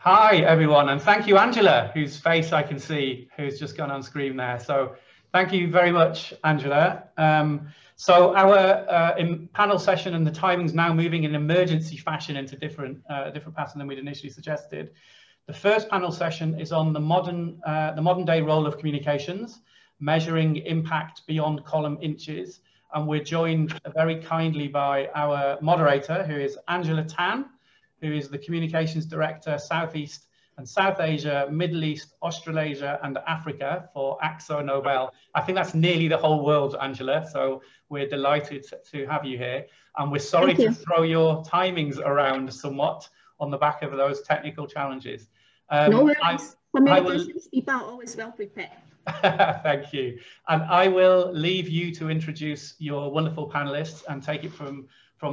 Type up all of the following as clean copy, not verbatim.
Hi, everyone, and thank you, Angela, whose face I can see, who's just gone on screen there. So thank you very much, Angela. So our panel session and the timing's now moving in emergency fashion into different pattern than we'd initially suggested. The first panel session is on the modern day role of communications, measuring impact beyond column inches. And we're joined very kindly by our moderator, who is Angela Tan, who is the Communications Director, Southeast and South Asia, Middle East, Australasia and Africa for AXO Nobel. I think that's nearly the whole world, Angela, so we're delighted to have you here. And we're sorry to throw your timings around somewhat on the back of those technical challenges. No worries. Communications people are always well prepared. Thank you. And I will leave you to introduce your wonderful panelists and take it from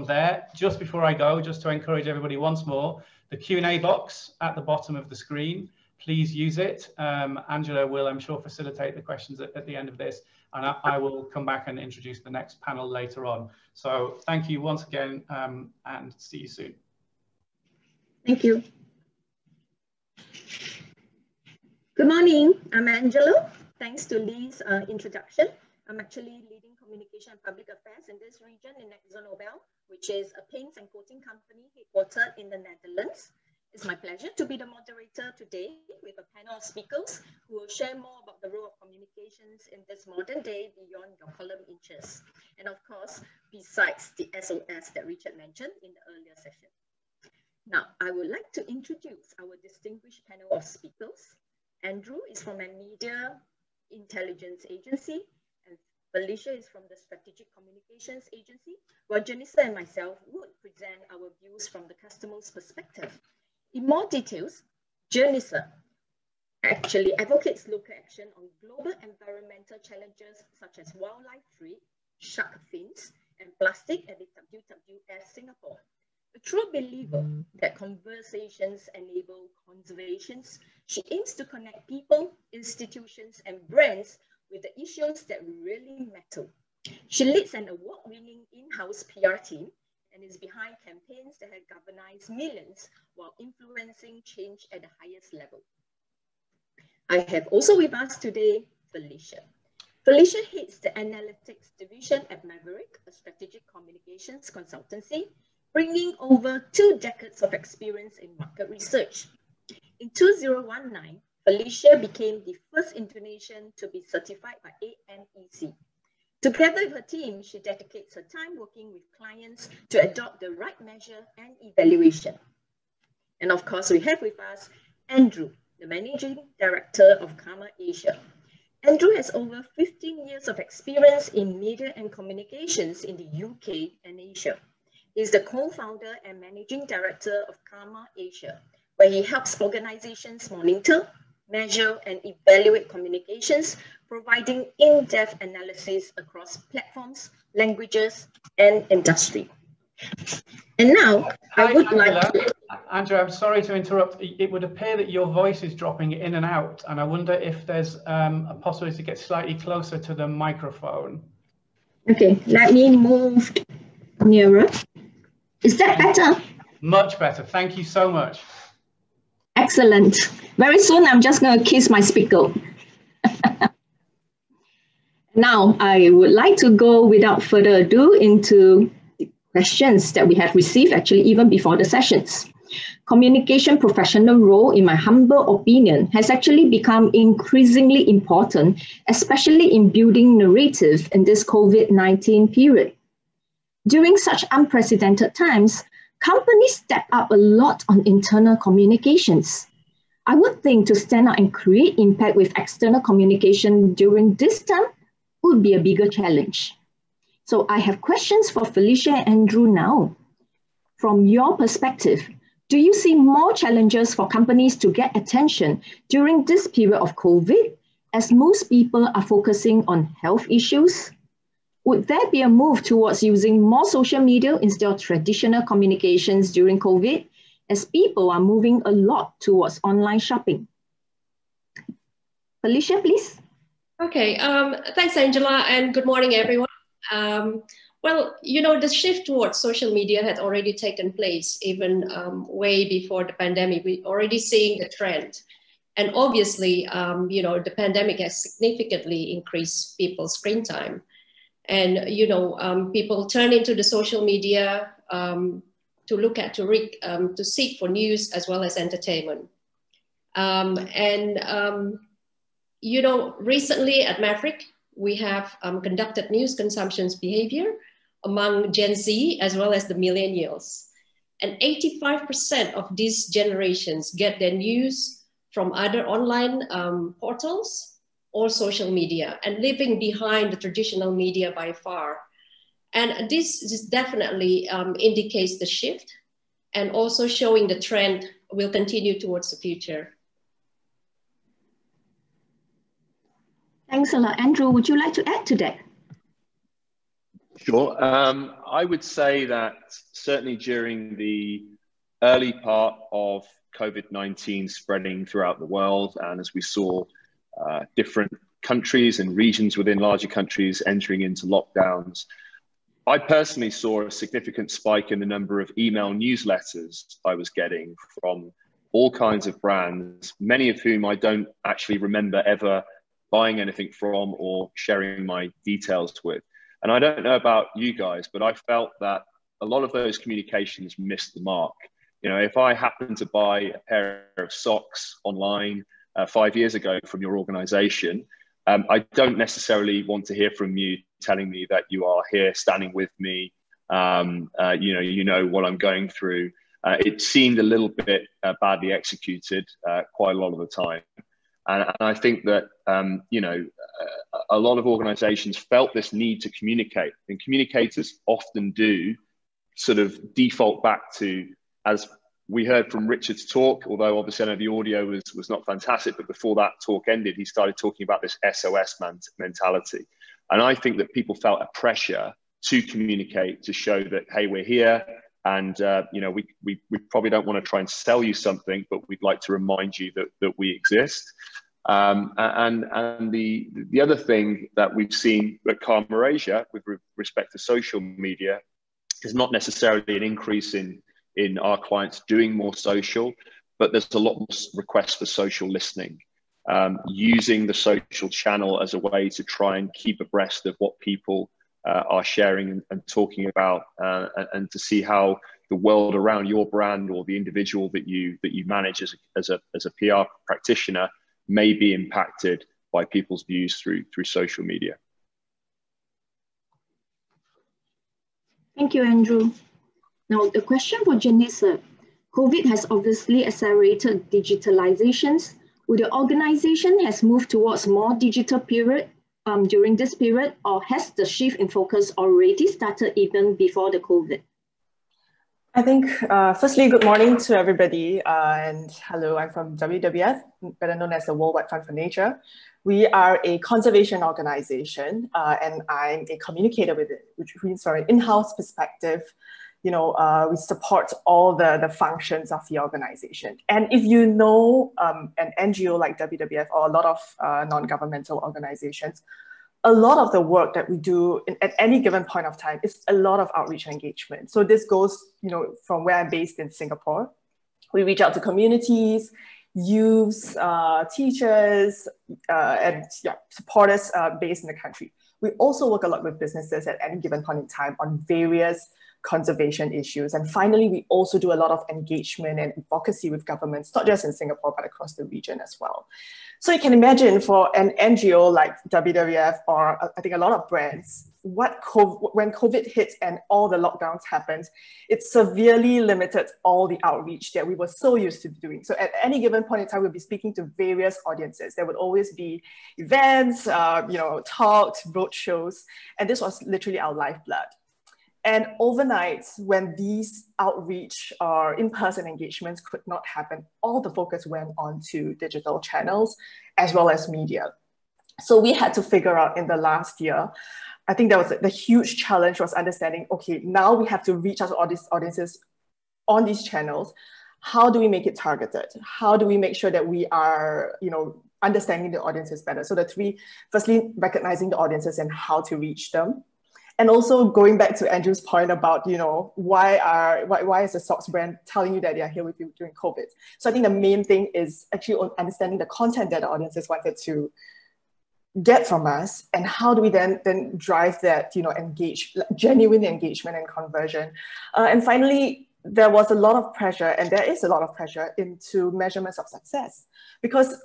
there. Just before I go, just to encourage everybody once more, the Q&A box at the bottom of the screen, please use it. Angela will, I'm sure, facilitate the questions at the end of this, and I will come back and introduce the next panel later on. So thank you once again, and see you soon. Thank you. Good morning, I'm Angela. Thanks to Lee's introduction. I'm actually leading communication and public affairs in this region in AXO Nobel, which is a paints and coating company headquartered in the Netherlands. It's my pleasure to be the moderator today with a panel of speakers who will share more about the role of communications in this modern day beyond your column inches. And of course, besides the SOS that Richard mentioned in the earlier session. Now, I would like to introduce our distinguished panel of speakers. Andrew is from a media intelligence agency, and Felicia is from the Strategic Communications Agency, while Janissa and myself would present our views from the customer's perspective. In more details, Janissa actually advocates local action on global environmental challenges such as wildlife trade, shark fins, and plastic at the WWF Singapore. A true believer that conversations enable conservations, she aims to connect people, institutions, and brands with the issues that really matter. She leads an award-winning in-house PR team and is behind campaigns that have galvanized millions while influencing change at the highest level. I have also with us today, Felicia. Felicia heads the analytics division at Maverick, a strategic communications consultancy, bringing over 2 decades of experience in market research. In 2019, Felicia became the first Indonesian to be certified by AMEC. Together with her team, she dedicates her time working with clients to adopt the right measure and evaluation. And of course, we have with us Andrew, the Managing Director of CARMA Asia. Andrew has over 15 years of experience in media and communications in the UK and Asia. He's the co-founder and managing director of CARMA Asia, where he helps organizations monitor, measure, and evaluate communications, providing in-depth analysis across platforms, languages, and industry. And now, I would like to... Andrew, I'm sorry to interrupt. It would appear that your voice is dropping in and out, and I wonder if there's a possibility to get slightly closer to the microphone. Okay, let me move nearer. Is that better? Much better. Thank you so much. Excellent. Very soon, I'm just going to kiss my speaker. Now, I would like to go without further ado into the questions that we have received, actually, even before the sessions. Communication professional role, in my humble opinion, has actually become increasingly important, especially in building narrative in this COVID-19 period. During such unprecedented times, companies step up a lot on internal communications. I would think to stand out and create impact with external communication during this time would be a bigger challenge. So I have questions for Felicia and Andrew now. From your perspective, do you see more challenges for companies to get attention during this period of COVID, as most people are focusing on health issues? Would there be a move towards using more social media instead of traditional communications during COVID, as people are moving a lot towards online shopping? Felicia, please. Okay, thanks, Angela, and good morning, everyone. Well, you know, the shift towards social media had already taken place even way before the pandemic. We're already seeing the trend. And obviously, you know, the pandemic has significantly increased people's screen time. And, you know, people turn into the social media to look at, to seek for news as well as entertainment. You know, recently at Maverick, we have conducted news consumption behavior among Gen Z as well as the millennials. And 85% of these generations get their news from either online portals or social media, and leaving behind the traditional media by far. And this definitely indicates the shift, and also showing the trend will continue towards the future. Thanks a lot. Andrew, would you like to add to that? Sure. I would say that certainly during the early part of COVID-19 spreading throughout the world, and as we saw different countries and regions within larger countries entering into lockdowns, I personally saw a significant spike in the number of email newsletters I was getting from all kinds of brands, many of whom I don't actually remember ever buying anything from or sharing my details with. And I don't know about you guys, but I felt that a lot of those communications missed the mark. You know, if I happened to buy a pair of socks online 5 years ago from your organization, I don't necessarily want to hear from you telling me that you are here standing with me, you know what I'm going through. It seemed a little bit badly executed quite a lot of the time. And I think that, you know, a lot of organizations felt this need to communicate, and communicators often do sort of default back to, as we heard from Richard's talk, although obviously I know the audio was not fantastic, but before that talk ended, he started talking about this SOS mentality. And I think that people felt a pressure to communicate, to show that, hey, we're here. And, you know, we probably don't want to try and sell you something, but we'd like to remind you that we exist. And the other thing that we've seen at CARMA Asia with respect to social media is not necessarily an increase in our clients doing more social, but there's a lot more requests for social listening, using the social channel as a way to try and keep abreast of what people are sharing and talking about, and to see how the world around your brand or the individual that you manage as a PR practitioner may be impacted by people's views through social media. Thank you, Andrew. Now, the question for Janissa. COVID has obviously accelerated digitalizations. Would the organization has moved towards more digital period during this period, or has the shift in focus already started even before the COVID? I think, firstly, good morning to everybody. And hello, I'm from WWF, better known as the Worldwide Fund for Nature. We are a conservation organization, and I'm a communicator with it, which means from an in-house perspective, you know, we support all the functions of the organization. And if you know an NGO like WWF or a lot of non-governmental organizations, a lot of the work that we do at any given point of time is a lot of outreach and engagement. So this goes, you know, from where I'm based in Singapore. We reach out to communities, youths, teachers, and supporters based in the country. We also work a lot with businesses at any given point in time on various conservation issues. And finally, we also do a lot of engagement and advocacy with governments, not just in Singapore, but across the region as well. So you can imagine for an NGO like WWF, or I think a lot of brands, when COVID hit and all the lockdowns happened, it severely limited all the outreach that we were so used to doing. So at any given point in time, we'll be speaking to various audiences. There would always be events, you know, talks, roadshows, and this was literally our lifeblood. And overnight, when these outreach or in-person engagements could not happen, all the focus went on to digital channels as well as media. So we had to figure out in the last year, I think that was the huge challenge was understanding, okay, now we have to reach out to all these audiences on these channels. How do we make it targeted? How do we make sure that we are, you know, understanding the audiences better? So the three, firstly, recognizing the audiences and how to reach them. And also going back to Andrew's point about, you know, why is the socks brand telling you that they are here with you during COVID? So I think the main thing is actually understanding the content that the audiences wanted to get from us, and how do we then drive that, you know, genuine engagement and conversion. And finally, there was a lot of pressure, and there is a lot of pressure into measurements of success, because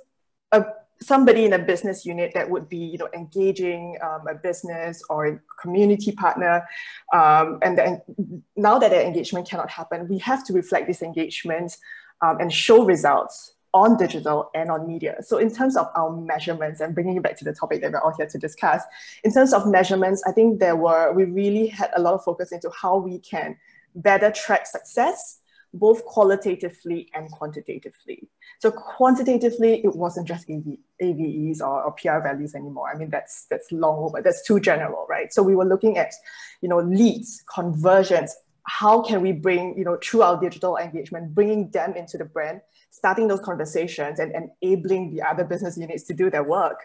somebody in a business unit that would be, you know, engaging a business or a community partner, and then now that their engagement cannot happen, we have to reflect this engagement and show results on digital and on media. So in terms of our measurements, and bringing it back to the topic that we're all here to discuss, in terms of measurements, I think we really had a lot of focus into how we can better track success, both qualitatively and quantitatively. So quantitatively, it wasn't just AVEs or PR values anymore. I mean, that's long over, that's too general, right? So we were looking at, you know, leads, conversions, how can we bring, you know, through our digital engagement, bringing them into the brand, starting those conversations and enabling the other business units to do their work.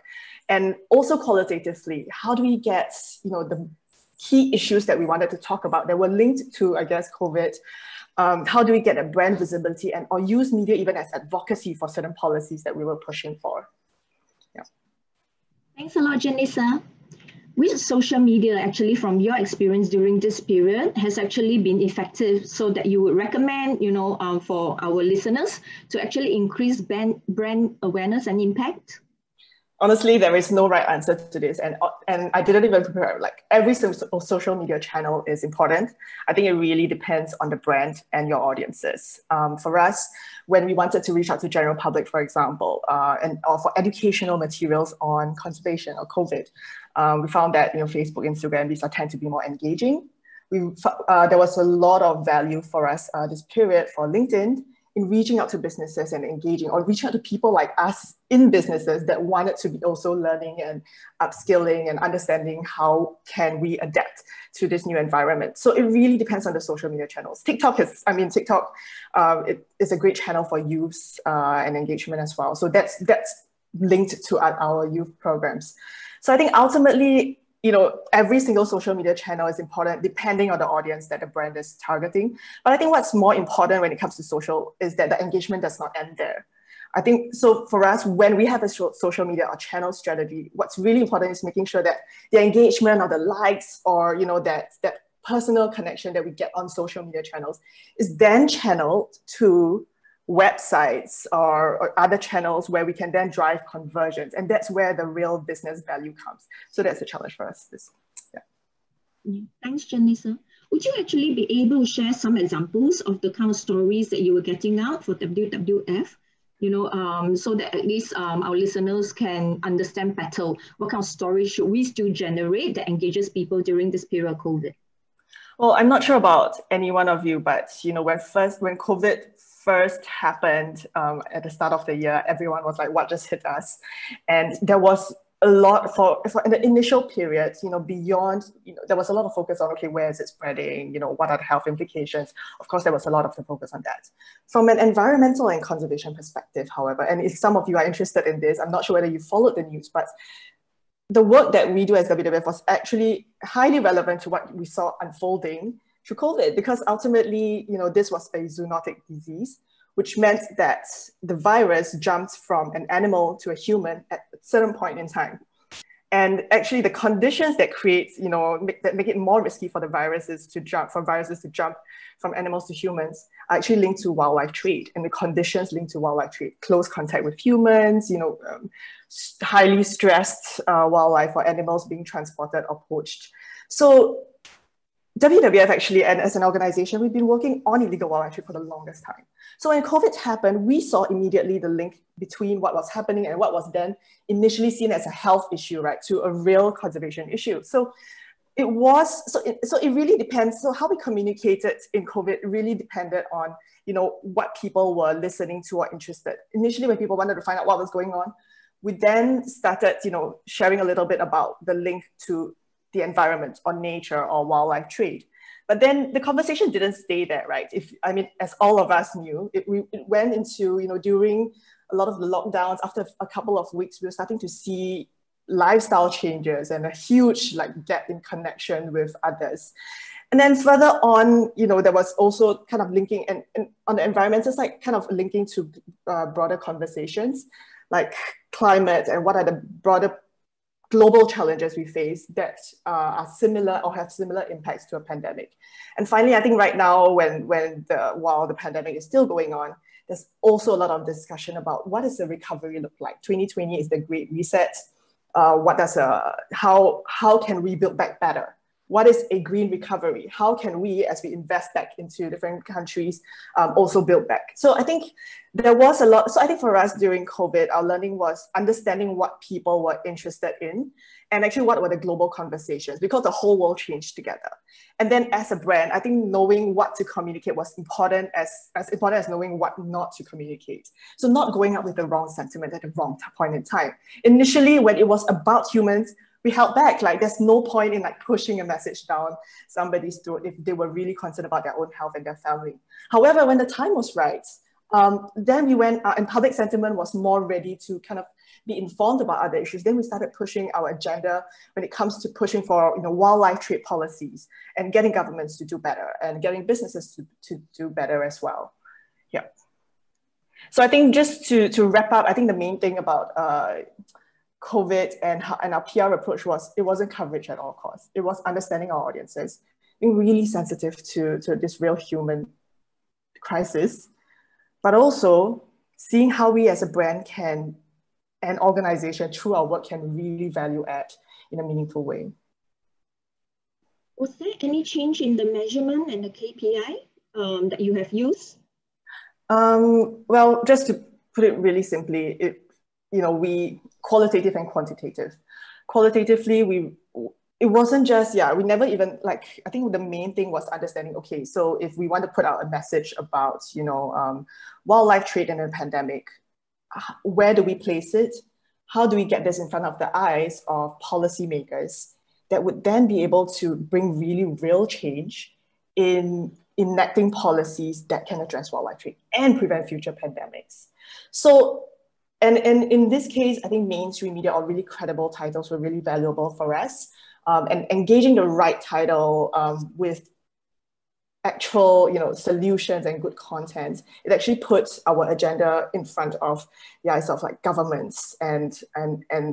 And also qualitatively, how do we get, you know, the key issues that we wanted to talk about that were linked to, I guess, COVID. How do we get a brand visibility or use media even as advocacy for certain policies that we were pushing for? Yeah. Thanks a lot, Janissa. Which social media actually, from your experience during this period, has actually been effective, so that you would recommend, you know, for our listeners to actually increase brand awareness and impact? Honestly, there is no right answer to this, and I didn't even prepare. Like, every social media channel is important. I think it really depends on the brand and your audiences. For us, when we wanted to reach out to general public, for example, or for educational materials on conservation or COVID, we found that, you know, Facebook, Instagram, these tend to be more engaging. There was a lot of value for us this period for LinkedIn in reaching out to businesses and engaging, or reaching out to people like us in businesses that wanted to be also learning and upskilling and understanding how can we adapt to this new environment. So it really depends on the social media channels. TikTok is a great channel for youth and engagement as well. So that's linked to our youth programs. So I think ultimately, you know, every single social media channel is important depending on the audience that the brand is targeting. But I think what's more important when it comes to social is that the engagement does not end there. I think, so for us, when we have a social media or channel strategy, what's really important is making sure that the engagement or the likes, or, you know, that personal connection that we get on social media channels is then channeled to websites or other channels where we can then drive conversions. And that's where the real business value comes. So that's a challenge for us. Thanks, Janissa. Would you actually be able to share some examples of the kind of stories that you were getting out for WWF? You know, so that at least our listeners can understand better what kind of stories should we still generate that engages people during this period of COVID? Well, I'm not sure about any one of you, but, you know, when COVID first happened at the start of the year, everyone was like, what just hit us? And there was a lot for in the initial period, you know, beyond, you know, there was a lot of focus on, okay, where is it spreading? You know, what are the health implications? Of course, there was a lot of the focus on that. From an environmental and conservation perspective, however, and if some of you are interested in this, I'm not sure whether you followed the news, but the work that we do as WWF was actually highly relevant to what we saw unfolding through COVID, because ultimately, you know, this was a zoonotic disease, which meant that the virus jumped from an animal to a human at a certain point in time. And actually the conditions that create, you know, that make it more risky for viruses to jump from animals to humans are actually linked to wildlife trade, and the conditions linked to wildlife trade, close contact with humans, you know, highly stressed wildlife or animals being transported or poached. So WWF actually, and as an organization, we've been working on illegal wildlife trade for the longest time. So when COVID happened, we saw immediately the link between what was happening and what was then initially seen as a health issue, right, to a real conservation issue. So it really depends. So how we communicated in COVID really depended on, you know, what people were listening to or interested. Initially, when people wanted to find out what was going on, we then started, you know, sharing a little bit about the link to the environment or nature or wildlife trade. But then the conversation didn't stay there, right? As all of us knew, it went into, you know, during a lot of the lockdowns, after a couple of weeks, we were starting to see lifestyle changes and a huge like gap in connection with others. And then further on, you know, there was also kind of linking and on the environmental side, kind of linking to broader conversations like climate and what are the broader global challenges we face that are similar or have similar impacts to a pandemic. And finally, I think right now, while the pandemic is still going on, there's also a lot of discussion about what does the recovery look like. 2020 is the Great Reset. How can we build back better? What is a green recovery? How can we, as we invest back into different countries, also build back? So I think there was a lot. So I think for us during COVID, our learning was understanding what people were interested in and actually what were the global conversations, because the whole world changed together. And then as a brand, I think knowing what to communicate was important as important as knowing what not to communicate. So not going out with the wrong sentiment at the wrong point in time. Initially, when it was about humans, we held back. Like there's no point in like pushing a message down somebody's throat if they were really concerned about their own health and their family. However, when the time was right, then we went and public sentiment was more ready to kind of be informed about other issues. Then we started pushing our agenda when it comes to pushing for, you know, wildlife trade policies and getting governments to do better and getting businesses to do better as well. Yeah. So I think just to wrap up, I think the main thing about COVID and our PR approach was, it wasn't coverage at all costs. It was understanding our audiences, being really sensitive to this real human crisis, but also seeing how we as a brand an organization through our work can really value add in a meaningful way. Was there any change in the measurement and the KPI that you have used? Well, just to put it really simply, we qualitative and quantitative. Qualitatively, it wasn't just, we never even like, I think the main thing was understanding, okay, so if we want to put out a message about, wildlife trade in a pandemic, where do we place it? How do we get this in front of the eyes of policymakers that would then be able to bring really real change in enacting policies that can address wildlife trade and prevent future pandemics? So, and in this case, I think mainstream media or really credible titles were really valuable for us. And engaging the right title with actual, solutions and good content, it actually puts our agenda in front of, sort of like governments, and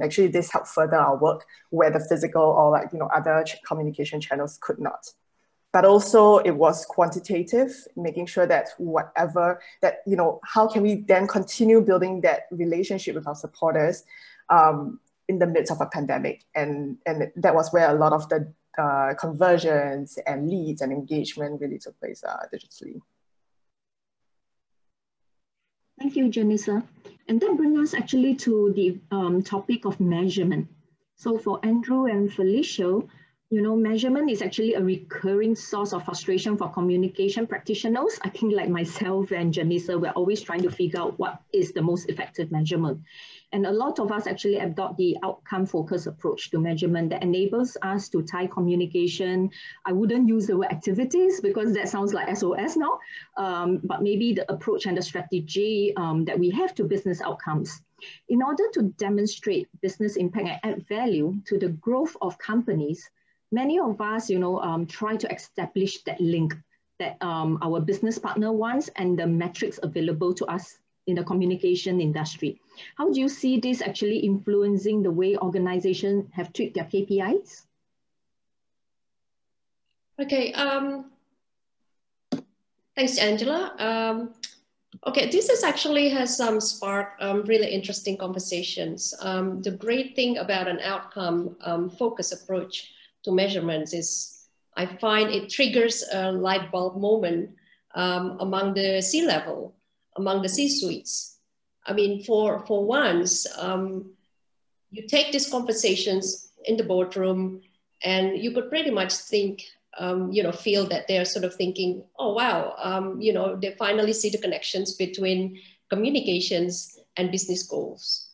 actually this helped further our work where the physical or other communication channels could not. But also it was quantitative, making sure that how can we then continue building that relationship with our supporters in the midst of a pandemic, and that was where a lot of the conversions and leads and engagement really took place digitally. Thank you, Janissa. And that brings us actually to the topic of measurement. So for Andrew and Felicia, measurement is actually a recurring source of frustration for communication practitioners. I think like myself and Janissa, we're always trying to figure out what is the most effective measurement. And a lot of us actually adopt the outcome-focused approach to measurement that enables us to tie communication. I wouldn't use the word activities because that sounds like SOS now, but maybe the approach and the strategy that we have to business outcomes. In order to demonstrate business impact and add value to the growth of companies, many of us, try to establish that link that our business partner wants and the metrics available to us in the communication industry. How do you see this actually influencing the way organizations have tweaked their KPIs? Okay, thanks, Angela. Okay, this has sparked really interesting conversations. The great thing about an outcome focused approach to measurements is I find it triggers a light bulb moment among the C-level, among the C-suites. I mean, for once, you take these conversations in the boardroom and you could pretty much think, feel that they're sort of thinking, oh, wow, they finally see the connections between communications and business goals.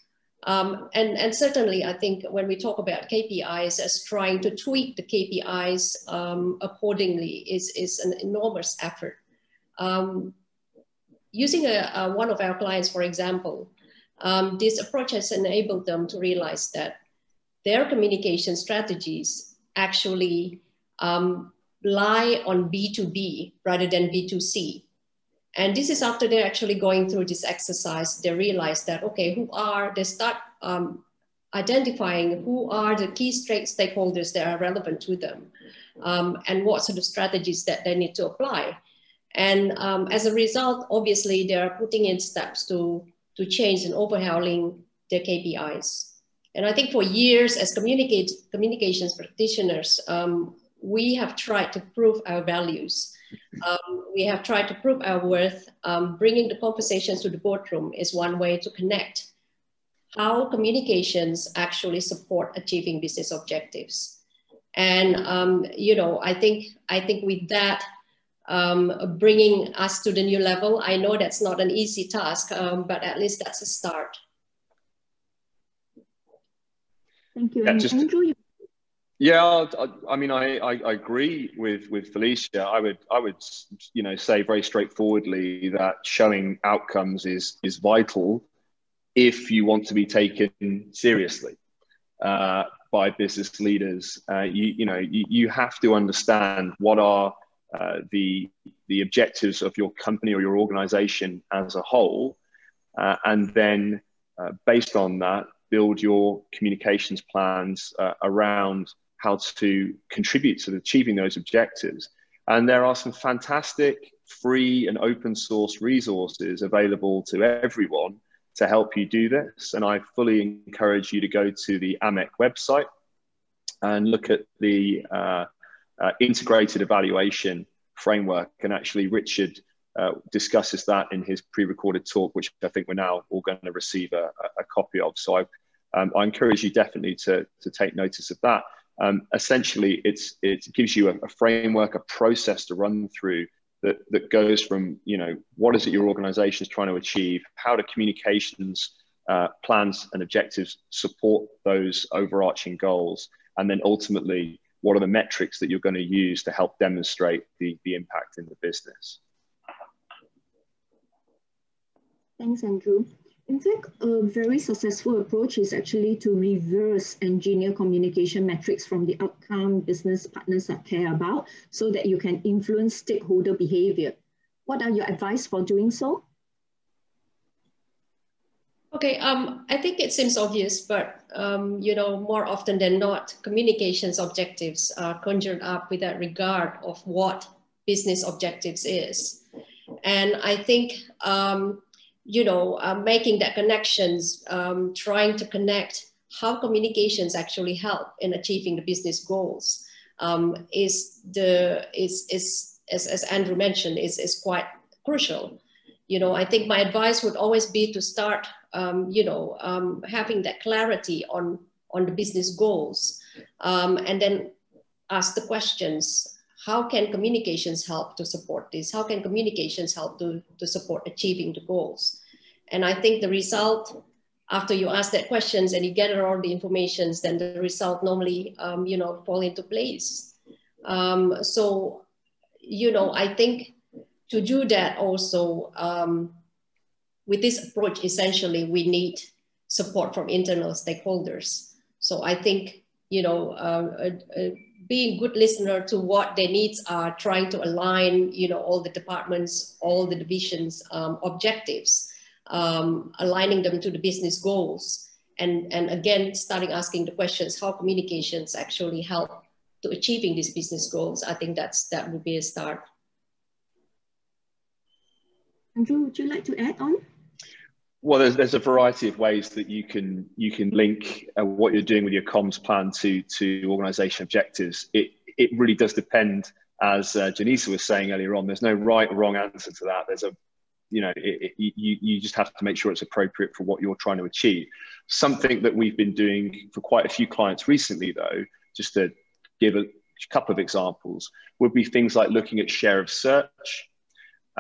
And certainly, I think when we talk about KPIs as trying to tweak the KPIs accordingly is an enormous effort. Using one of our clients, for example, this approach has enabled them to realize that their communication strategies actually lie on B2B rather than B2C. And this is after they're actually going through this exercise, they realize that, okay, they start identifying who are the key stakeholders that are relevant to them, and what sort of strategies that they need to apply. And as a result, obviously, they are putting in steps to change and overhauling their KPIs. And I think for years as communications practitioners, we have tried to prove our values. We have tried to prove our worth. Bringing the conversations to the boardroom is one way to connect how communications actually support achieving business objectives. And you know, I think with that, bringing us to the new level, I know that's not an easy task, but at least that's a start. Thank you. Yeah, And Andrew, yeah, I mean, I agree with Felicia. I would, you know, say very straightforwardly that showing outcomes is vital if you want to be taken seriously by business leaders. You have to understand what are the objectives of your company or your organization as a whole, and then based on that, build your communications plans around how to contribute to achieving those objectives. And there are some fantastic free and open source resources available to everyone to help you do this. And I fully encourage you to go to the AMEC website and look at the integrated evaluation framework. And actually Richard discusses that in his pre-recorded talk, which I think we're now all going to receive a copy of. So I encourage you definitely to take notice of that. Essentially, it gives you a framework, a process to run through that goes from, you know, what is it your organization is trying to achieve? How do communications plans and objectives support those overarching goals? And then ultimately, what are the metrics that you're going to use to help demonstrate the impact in the business? thanks, Andrew. In fact, a very successful approach is actually to reverse engineer communication metrics from the outcome business partners care about so that you can influence stakeholder behavior. What are your advice for doing so? Okay, I think it seems obvious, but you know, more often than not, communications objectives are conjured up without regard of what business objectives is. And I think, you know, making that connections, trying to connect how communications actually help in achieving the business goals as Andrew mentioned, is quite crucial. You know, I think my advice would always be to start, you know, having that clarity on the business goals, and then ask the questions, how can communications help to support this? How can communications help to support achieving the goals? And I think the result, after you ask that questions and you gather all the information, then the result normally, you know, fall into place. So, you know, I think to do that also, with this approach, essentially, we need support from internal stakeholders. So I think, you know, being a good listener to what their needs are, trying to align, you know, all the departments, all the divisions' objectives, aligning them to the business goals, and again, starting asking the questions, how communications actually help to achieving these business goals. I think that would be a start. Andrew, would you like to add on? Well, there's a variety of ways that you can link what you're doing with your comms plan to organization objectives. It really does depend, as Janisa was saying earlier on. There's no right or wrong answer to that. There's you just have to make sure it's appropriate for what you're trying to achieve. Something that we've been doing for quite a few clients recently, though, just to give a couple of examples, would be things like looking at share of search.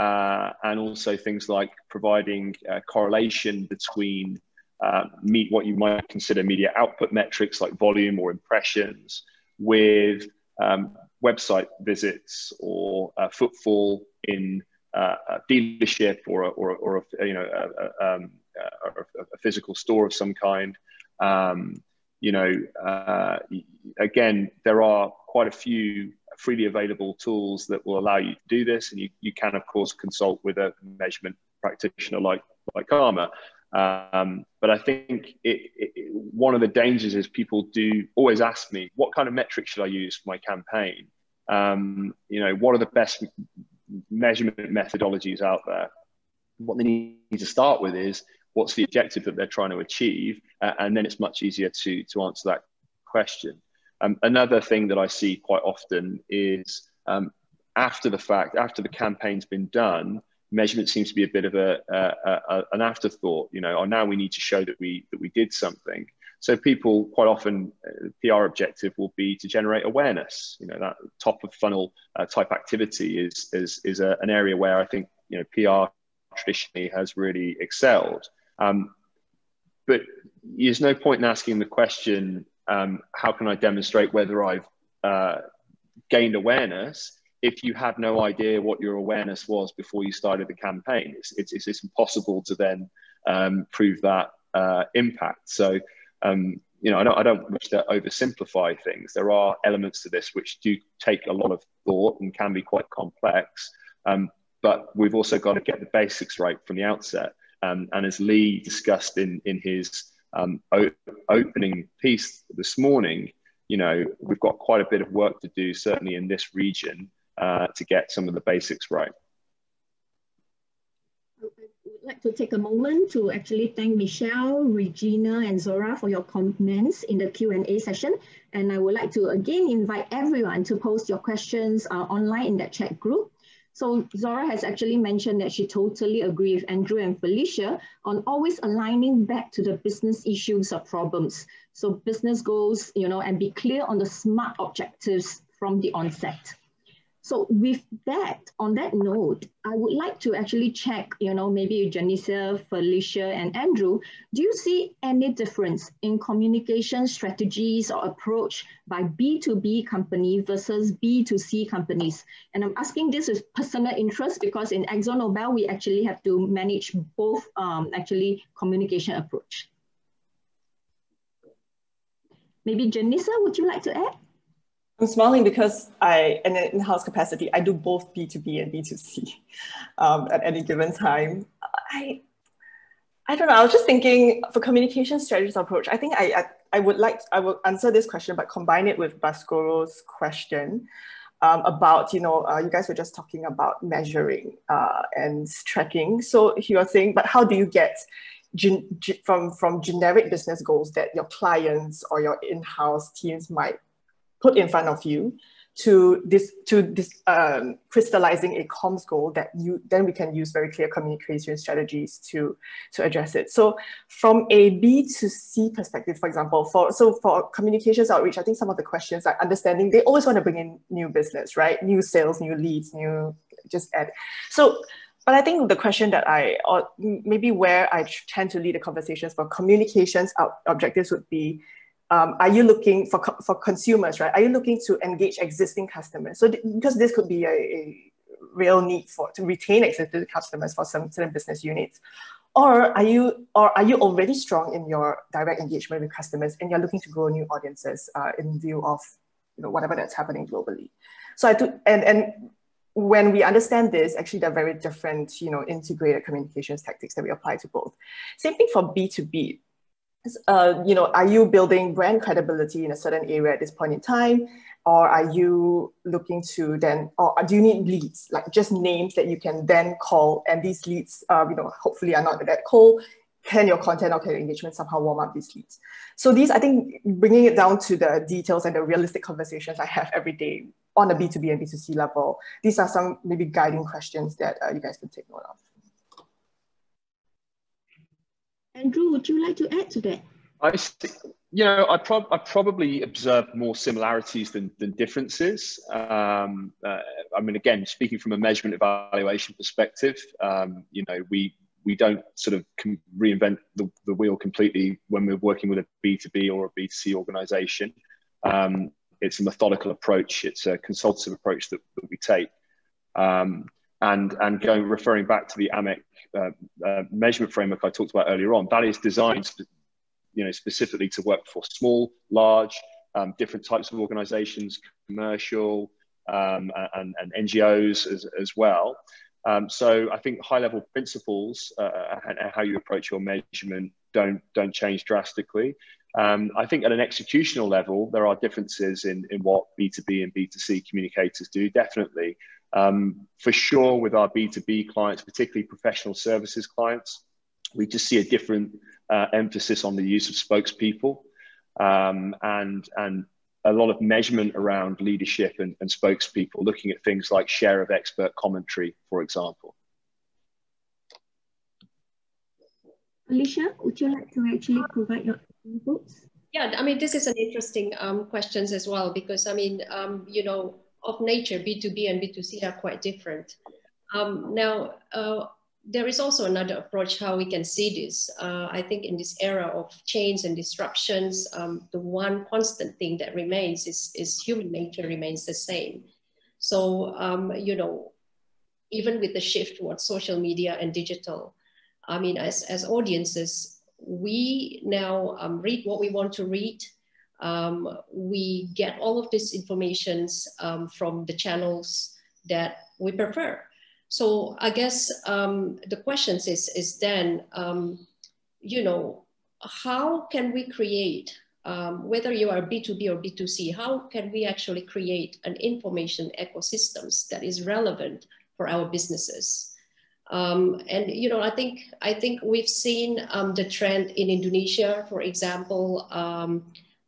And also things like providing correlation between what you might consider media output metrics like volume or impressions with website visits or footfall in a dealership or a physical store of some kind. you know, again, there are quite a few freely available tools that will allow you to do this, and you can of course consult with a measurement practitioner like CARMA. But I think one of the dangers is people do always ask me, what kind of metrics should I use for my campaign? You know, what are the best measurement methodologies out there? What they need to start with is, what's the objective that they're trying to achieve? And then it's much easier to answer that question. Another thing that I see quite often is after the fact, after the campaign's been done, measurement seems to be a bit of an afterthought. You know, or now we need to show that we did something. So people quite often, PR objective will be to generate awareness. You know, that top of funnel type activity is an area where I think, you know, PR traditionally has really excelled. But there's no point in asking the question, how can I demonstrate whether I've gained awareness if you had no idea what your awareness was before you started the campaign? It's impossible to then prove that impact. So, you know, I don't wish to oversimplify things. There are elements to this which do take a lot of thought and can be quite complex, but we've also got to get the basics right from the outset. And as Lee discussed in his opening piece this morning, you know, we've got quite a bit of work to do, certainly in this region, to get some of the basics right. I would like to take a moment to actually thank Michelle, Regina, and Zora for your comments in the Q&A session. And I would like to again invite everyone to post your questions online in that chat group. So Zora has actually mentioned that she totally agrees with Andrew and Felicia on always aligning back to the business issues or problems. So business goals, you know, and be clear on the SMART objectives from the onset. So with that, on that note, I would like to actually check, you know, maybe Janissa, Felicia, and Andrew, do you see any difference in communication strategies or approach by B2B company versus B2C companies? And I'm asking this with personal interest because in AkzoNobel, we actually have to manage both actually communication approach. Maybe Janissa, would you like to add? I'm smiling because in an in-house capacity, I do both B2B and B2C at any given time. I don't know, I was just thinking for communication strategies approach, I think I will answer this question, but combine it with Baskoro's question about, you know, you guys were just talking about measuring and tracking. So he was saying, but how do you get from generic business goals that your clients or your in-house teams might put in front of you to crystallizing a comms goal that then we can use very clear communication strategies to address it. So from a B2C perspective, for example, for communications outreach, I think some of the questions are understanding, they always want to bring in new business, right? New sales, new leads, just add. So, but I think the question that maybe where I tend to lead the conversations for communications objectives would be, are you looking for consumers, right? Are you looking to engage existing customers? So because this could be a real need to retain existing customers for some certain business units, or are you already strong in your direct engagement with customers and you're looking to grow new audiences in view of, you know, whatever that's happening globally? So and when we understand this, actually they're very different, you know, integrated communications tactics that we apply to both. Same thing for B2B. You know, are you building brand credibility in a certain area at this point in time? Or are you looking to then, or do you need leads, like just names that you can then call, and these leads, you know, hopefully are not that cold? Can your content or can your engagement somehow warm up these leads? So these, I think, bringing it down to the details and the realistic conversations I have every day on a B2B and B2C level, these are some maybe guiding questions that you guys can take note of. Andrew, would you like to add to that? You know, I probably observed more similarities than differences. I mean, again, speaking from a measurement evaluation perspective, you know, we don't sort of reinvent the wheel completely when we're working with a B2B or a B2C organization. It's a methodical approach. It's a consultative approach that we take. And referring back to the AMEC measurement framework I talked about earlier on, that is designed specifically to work for small, large, different types of organizations, commercial, and NGOs as well. So I think high-level principles and how you approach your measurement don't change drastically. I think at an executional level, there are differences in what B2B and B2C communicators do, definitely. For sure, with our B2B clients, particularly professional services clients, we just see a different emphasis on the use of spokespeople and a lot of measurement around leadership and spokespeople, looking at things like share of expert commentary, for example. Alicia, would you like to actually provide your inputs? Yeah, I mean, this is an interesting questions as well, because I mean, of nature, B2B and B2C are quite different. Now, there is also another approach how we can see this. I think in this era of change and disruptions, the one constant thing that remains is human nature remains the same. So, even with the shift towards social media and digital, I mean, as audiences, we now read what we want to read. We get all of this information from the channels that we prefer. So I guess the question is then, how can we create, whether you are B2B or B2C, how can we actually create an information ecosystems that is relevant for our businesses? And I think we've seen the trend in Indonesia, for example.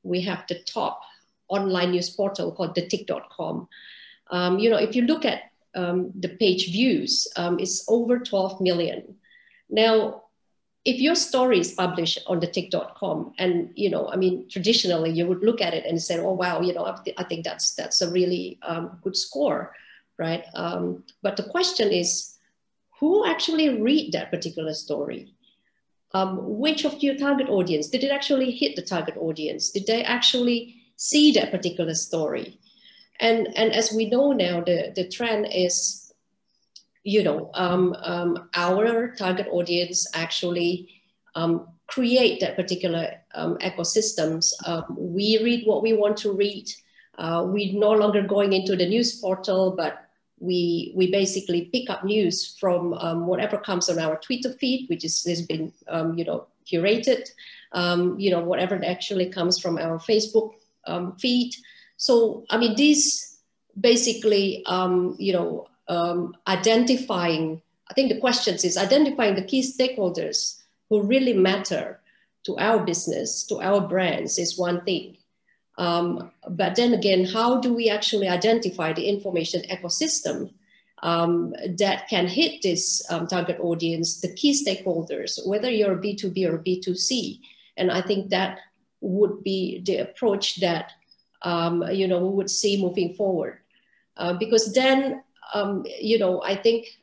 We have the top online news portal called detik.com. If you look at the page views, it's over 12 million. Now, if your story is published on detik.com, and I mean, traditionally you would look at it and say, oh wow, I think that's a really good score, right? But the question is, who actually read that particular story? Which of your target audience, did it actually hit the target audience? Did they actually see that particular story? And as we know now, the trend is, our target audience actually create that particular ecosystems. We read what we want to read. We're no longer going into the news portal, but we basically pick up news from whatever comes on our Twitter feed, which has been curated, whatever actually comes from our Facebook feed. So I mean, these basically identifying. I think the question is identifying the key stakeholders who really matter to our business, to our brands, is one thing. But then again, how do we actually identify the information ecosystem that can hit this target audience, the key stakeholders, whether you're B2B or B2C? And I think that would be the approach that we would see moving forward, because then I think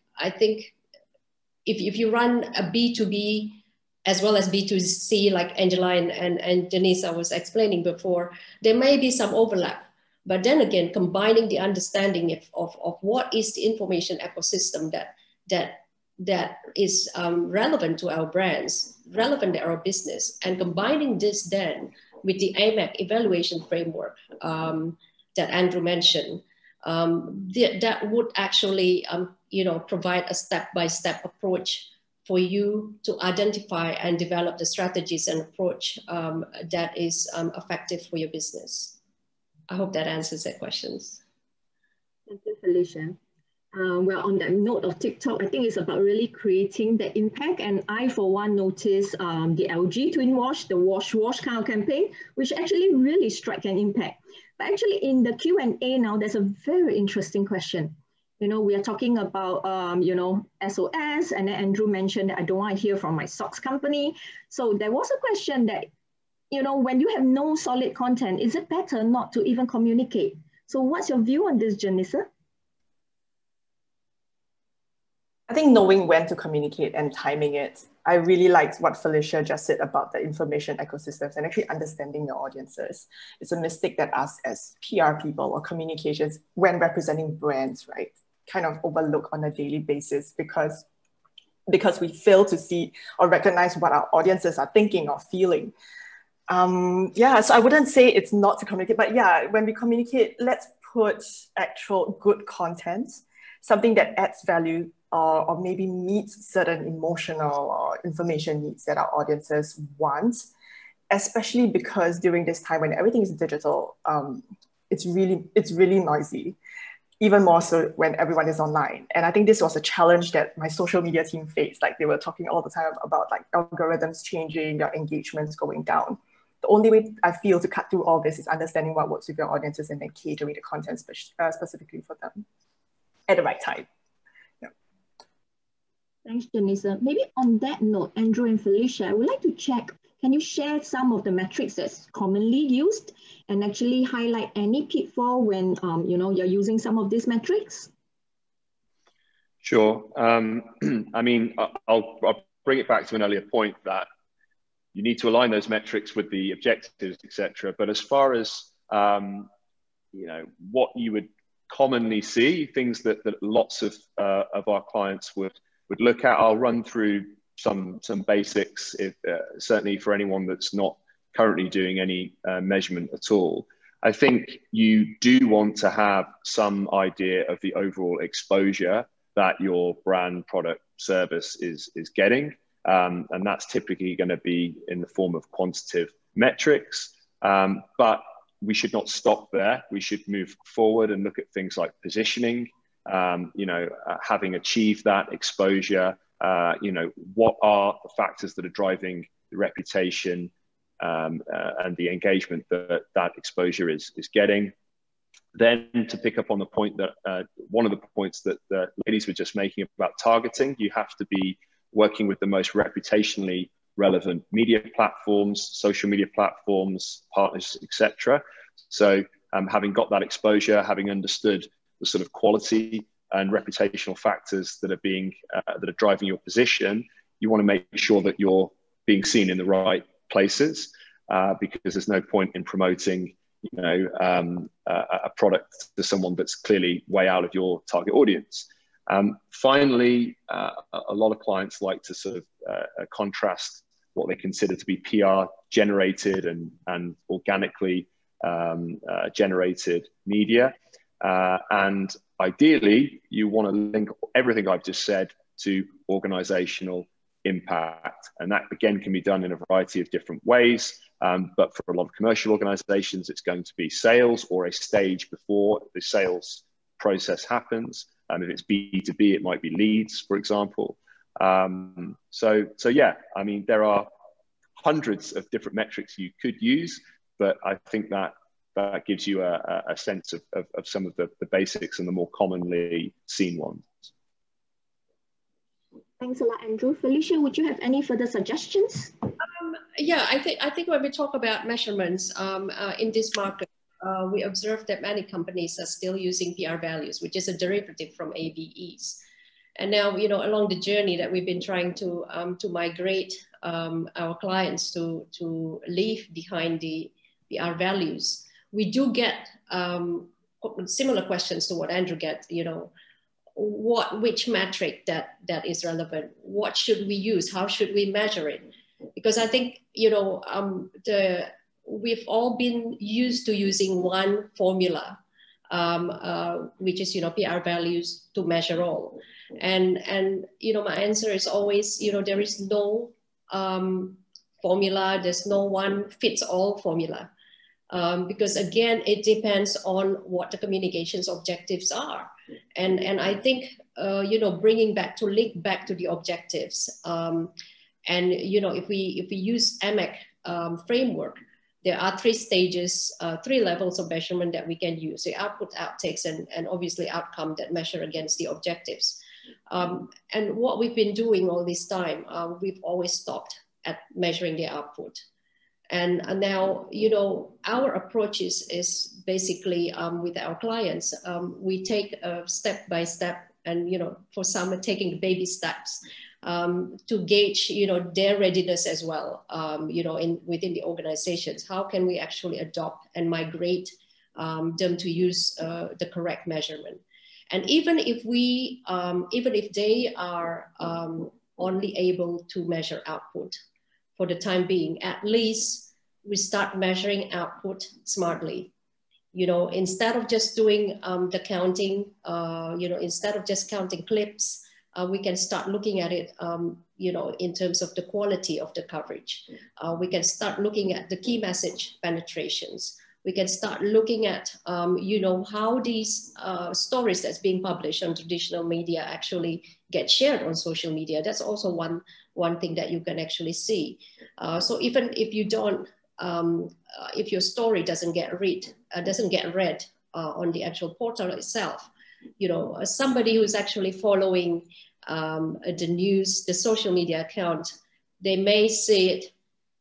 if you run a B2B as well as B2C, like Angela and Denise, I was explaining before, there may be some overlap. But then again, combining the understanding of what is the information ecosystem that is relevant to our brands, relevant to our business, and combining this then with the AMEC evaluation framework that Andrew mentioned, that would actually provide a step-by-step approach for you to identify and develop the strategies and approach that is effective for your business. I hope that answers their questions. Thank you, Felicia. Well, on that note of TikTok, I think it's about really creating the impact. And I, for one, noticed the LG Twin Wash, the wash kind of campaign, which actually really struck an impact. But actually in the Q&A now, there's a very interesting question. We are talking about, SOS, and then Andrew mentioned that I don't want to hear from my socks company. So there was a question that, when you have no solid content, is it better not to even communicate? So what's your view on this, Janissa? I think knowing when to communicate and timing it. I really liked what Felicia just said about the information ecosystems and actually understanding your audiences. It's a mistake that us as PR people or communications, when representing brands, right, kind of overlook on a daily basis because we fail to see or recognize what our audiences are thinking or feeling. Yeah, so I wouldn't say it's not to communicate, but yeah, when we communicate, let's put actual good content, something that adds value or maybe meets certain emotional or information needs that our audiences want, especially because during this time when everything is digital, it's really noisy, even more so when everyone is online. And I think this was a challenge that my social media team faced. Like they were talking all the time about like algorithms changing, their engagements going down. The only way I feel to cut through all this is understanding what works with your audiences and then catering the content specifically for them at the right time. Yeah. Thanks, Janisa. Maybe on that note, Andrew and Felicia, I would like to check, can you share some of the metrics that's commonly used and actually highlight any pitfall when you're using some of these metrics? Sure. I mean, I'll bring it back to an earlier point that you need to align those metrics with the objectives, etc. But as far as what you would commonly see, things that lots of our clients would look at, I'll run through some basics, certainly for anyone that's not currently doing any measurement at all. I think you do want to have some idea of the overall exposure that your brand, product, service is getting. And that's typically going to be in the form of quantitative metrics. But we should not stop there. We should move forward and look at things like positioning, having achieved that exposure, what are the factors that are driving the reputation and the engagement that exposure is getting. Then to pick up on the point that one of the points that the ladies were just making about targeting, you have to be working with the most reputationally relevant media platforms, social media platforms, partners, etc. So having got that exposure, having understood the sort of quality and reputational factors that are driving your position, you want to make sure that you're being seen in the right places, because there's no point in promoting a product to someone that's clearly way out of your target audience. Finally, a lot of clients like to sort of contrast what they consider to be PR generated and organically generated media. And ideally, you want to link everything I've just said to organizational impact. And that, again, can be done in a variety of different ways. But for a lot of commercial organizations, it's going to be sales or a stage before the sales process happens. If it's B2B, it might be leads, for example. So yeah, I mean, there are hundreds of different metrics you could use, but I think that gives you a sense of some of the basics and the more commonly seen ones. Thanks a lot, Andrew. Felicia, would you have any further suggestions? Yeah, I think when we talk about measurements in this market, we observe that many companies are still using PR values, which is a derivative from AVEs. And now, along the journey that we've been trying to migrate our clients to leave behind the PR values, we do get similar questions to what Andrew gets, which metric that is relevant? What should we use? How should we measure it? Because I think, we've all been used to using one formula, which is, PR values to measure all. And my answer is always, there is no formula, there's no one fits all formula. Because again, it depends on what the communications objectives are. And I think, bringing link back to the objectives. And, if we use AMEC framework, there are 3 stages, 3 levels of measurement that we can use: the output, outtakes, and obviously outcome that measure against the objectives. And what we've been doing all this time, we've always stopped at measuring the output. And now, our approach is basically with our clients, we take step by step, and, for some taking the baby steps to gauge, their readiness as well, within the organizations. How can we actually adopt and migrate them to use the correct measurement? And even if they are only able to measure output for the time being, at least we start measuring output smartly. You know, instead of just doing the counting, you know, instead of just counting clips, we can start looking at it, you know, in terms of the quality of the coverage. We can start looking at the key message penetrations. We can start looking at, you know, how these stories that's being published on traditional media actually get shared on social media. That's also one thing that you can actually see. So even if you don't, if your story doesn't get read on the actual portal itself, you know, somebody who's actually following the news, the social media account, they may see it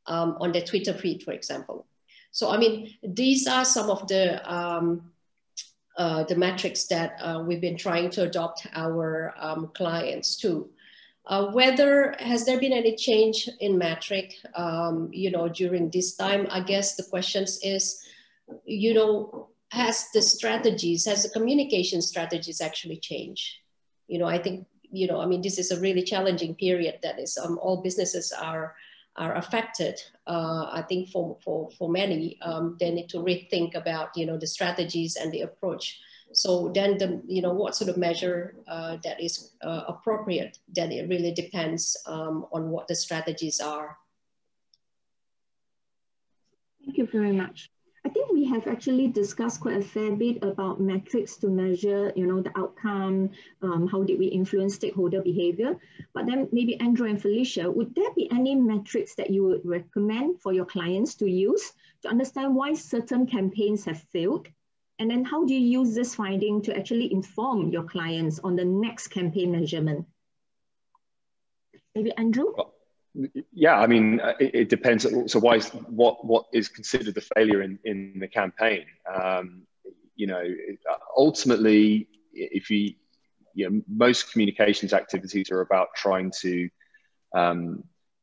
on their Twitter feed, for example. So, I mean, these are some of the metrics that we've been trying to adopt our clients to. Whether has there been any change in metric, you know, during this time? I guess the question is, you know, has the communication strategies actually changed? You know, I think, you know, I mean, this is a really challenging period that is, all businesses are affected. I think for many, they need to rethink about, you know, the strategies and the approach. So then, you know, what sort of measure that is appropriate, then it really depends on what the strategies are. Thank you very much. I think we have actually discussed quite a fair bit about metrics to measure, you know, the outcome, how did we influence stakeholder behavior. But then maybe Andrew and Felicia, would there be any metrics that you would recommend for your clients to use to understand why certain campaigns have failed? And then how do you use this finding to actually inform your clients on the next campaign measurement? Maybe Andrew? Well, yeah, I mean, it depends. So what is considered the failure in the campaign? You know, ultimately, if you know, most communications activities are about trying to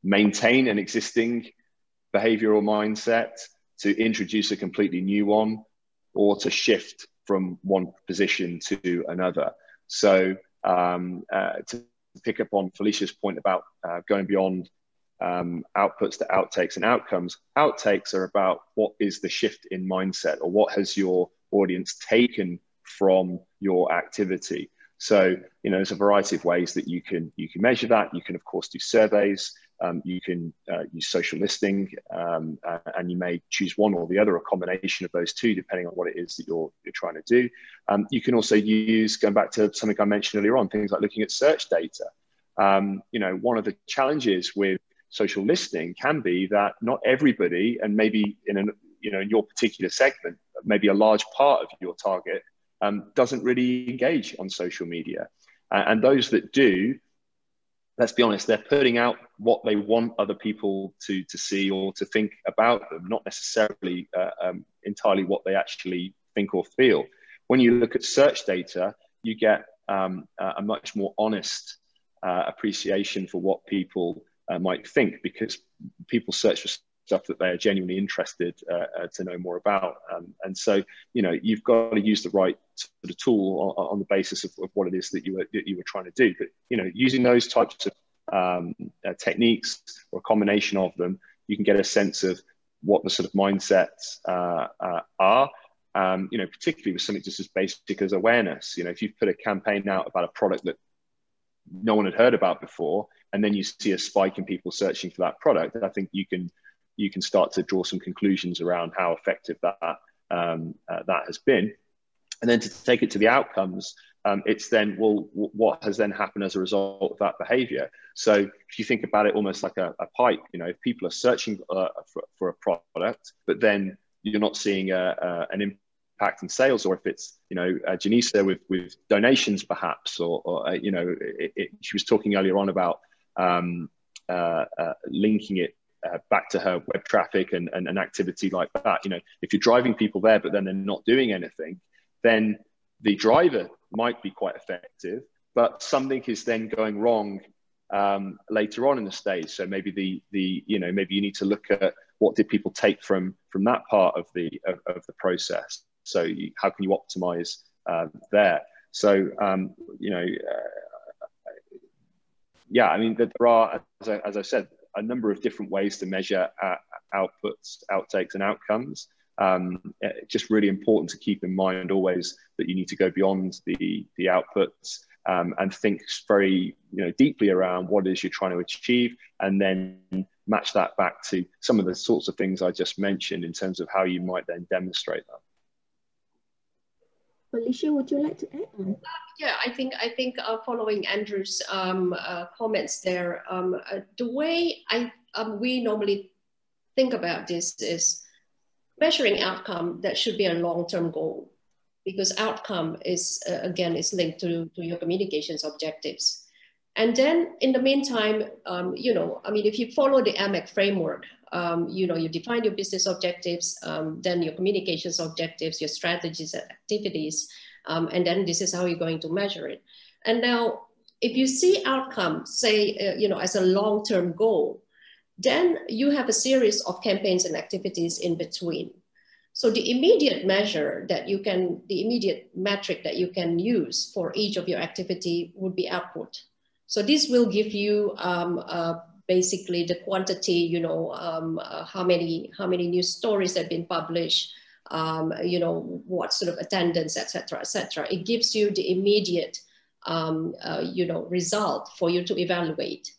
maintain an existing behavioral mindset, to introduce a completely new one, or to shift from one position to another. So to pick up on Felicia's point about going beyond outputs to outtakes and outcomes, outtakes are about what is the shift in mindset, or what has your audience taken from your activity. So, you know, there's a variety of ways that you can measure that. You can, of course, do surveys. You can use social listening, and you may choose one or the other, a combination of those two, depending on what it is that you're trying to do. You can also use, going back to something I mentioned earlier on, things like looking at search data. You know, one of the challenges with social listening can be that not everybody, and maybe in your particular segment, maybe a large part of your target doesn't really engage on social media. And those that do, let's be honest, they're putting out what they want other people to see or to think about them, not necessarily entirely what they actually think or feel. When you look at search data, you get a much more honest appreciation for what people might think, because people search for stuff that they are genuinely interested to know more about. And so, you know, you've got to use the right sort of tool on the basis of what it is that you were trying to do. But, you know, using those types of techniques, or a combination of them, you can get a sense of what the sort of mindsets are. You know, particularly with something just as basic as awareness. You know, if you've put a campaign out about a product that no one had heard about before, and then you see a spike in people searching for that product, I think you can start to draw some conclusions around how effective that has been. And then to take it to the outcomes, it's then, well, what has then happened as a result of that behavior? So if you think about it almost like a pipe, you know, if people are searching for a product, but then you're not seeing an impact in sales, or if it's, you know, Janisa with donations perhaps, or you know, she was talking earlier on about linking it back to her web traffic and an activity like that. You know, if you're driving people there, but then they're not doing anything, then the driver might be quite effective, but something is then going wrong later on in the stage. So maybe you know, maybe you need to look at what did people take from that part of the process. So how can you optimize there? So you know, yeah, I mean, there are, as I said, number of different ways to measure outputs, outtakes, and outcomes. Just really important to keep in mind always that you need to go beyond the outputs and think very deeply around what it is you're trying to achieve, and then match that back to some of the sorts of things I just mentioned in terms of how you might then demonstrate that. Alicia, would you like to add on? Yeah, I think following Andrew's comments there, the way we normally think about this is measuring outcome. That should be a long-term goal, because outcome is again is linked to your communications objectives. And then in the meantime, if you follow the AMEC framework, you define your business objectives, then your communications objectives, your strategies and activities, and then this is how you're going to measure it. And now, if you see outcome, say, as a long-term goal, then you have a series of campaigns and activities in between. So the immediate measure that you can, the immediate metric that you can use for each of your activity would be output. So this will give you basically the quantity, how many news stories have been published, what sort of attendance, et cetera. It gives you the immediate, result for you to evaluate.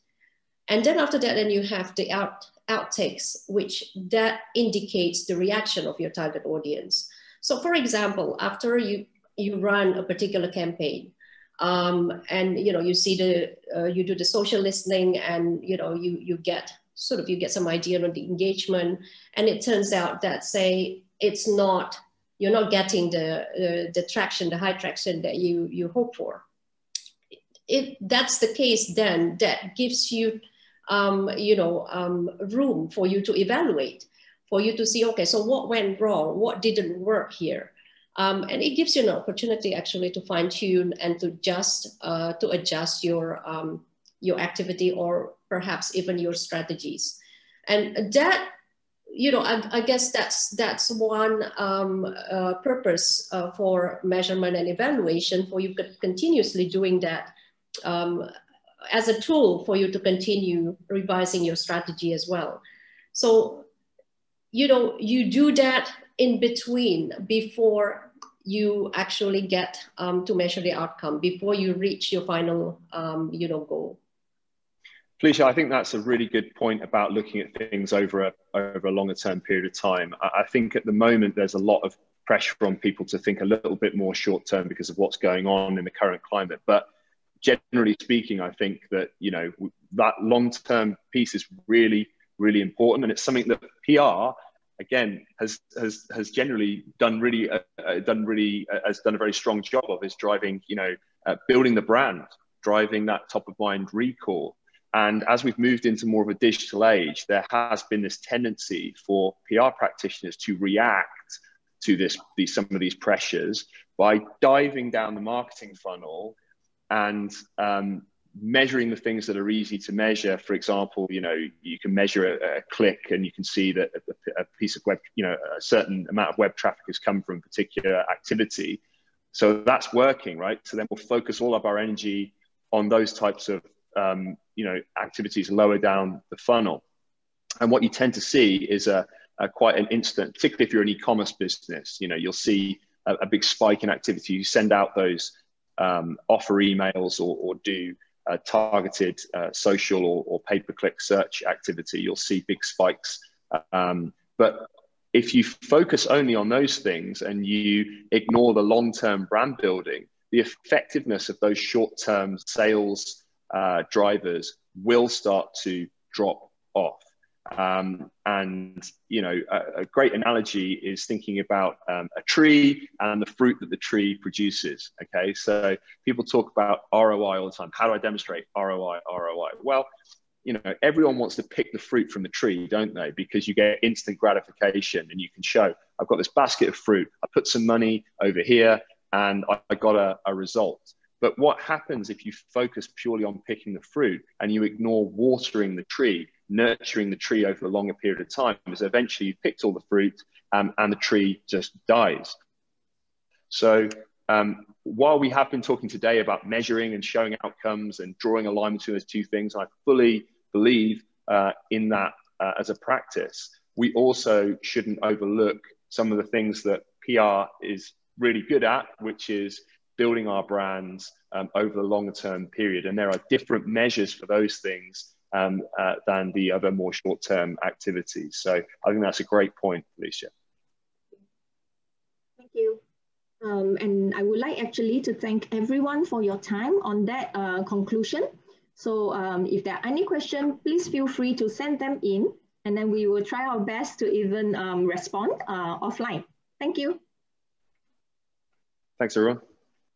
And then after that, then you have the outtakes, which that indicates the reaction of your target audience. So for example, after you run a particular campaign, and you see you do the social listening, and you get some idea on the engagement, and it turns out that, say, you're not getting the traction, the high traction that you hope for. If that's the case, then that gives you room for you to evaluate, for you to see, okay, so what went wrong, what didn't work here. And it gives you an opportunity actually to fine tune and to adjust your activity, or perhaps even your strategies. And that, I guess that's one purpose for measurement and evaluation, for you continuously doing that as a tool for you to continue revising your strategy as well. So, you do that in between before you actually get to measure the outcome, before you reach your final, goal. Felicia, I think that's a really good point about looking at things over a longer term period of time. I think at the moment there's a lot of pressure on people to think a little bit more short term because of what's going on in the current climate. But generally speaking, I think that that long term piece is really, really important, and it's something that PR again has generally done a very strong job of, is driving building the brand, driving that top of mind recall. And as we've moved into more of a digital age, there has been this tendency for PR practitioners to react to some of these pressures by diving down the marketing funnel and measuring the things that are easy to measure. For example, you can measure a click, and you can see that a piece of web, a certain amount of web traffic has come from a particular activity. So that's working, right? So then we'll focus all of our energy on those types of activities lower down the funnel. And what you tend to see is quite an instant, particularly if you're an e-commerce business, you'll see a big spike in activity. You send out those offer emails or do targeted social or pay-per-click search activity, you'll see big spikes. But if you focus only on those things and you ignore the long-term brand building, the effectiveness of those short-term sales drivers will start to drop off. A great analogy is thinking about a tree and the fruit that the tree produces. Okay, so people talk about ROI all the time. How do I demonstrate ROI? Well, everyone wants to pick the fruit from the tree, don't they? Because you get instant gratification, and you can show, I've got this basket of fruit, I put some money over here, and I got a result. But what happens if you focus purely on picking the fruit and you ignore watering the tree, nurturing the tree over a longer period of time, is eventually you picked all the fruit and the tree just dies. So while we have been talking today about measuring and showing outcomes and drawing a line between those two things, I fully believe in that as a practice, we also shouldn't overlook some of the things that PR is really good at, which is building our brands over the longer term period. And there are different measures for those things than the other more short-term activities. So I think that's a great point, Felicia. Thank you. And I would like actually to thank everyone for your time on that conclusion. So if there are any questions, please feel free to send them in, and then we will try our best to even respond offline. Thank you. Thanks, everyone.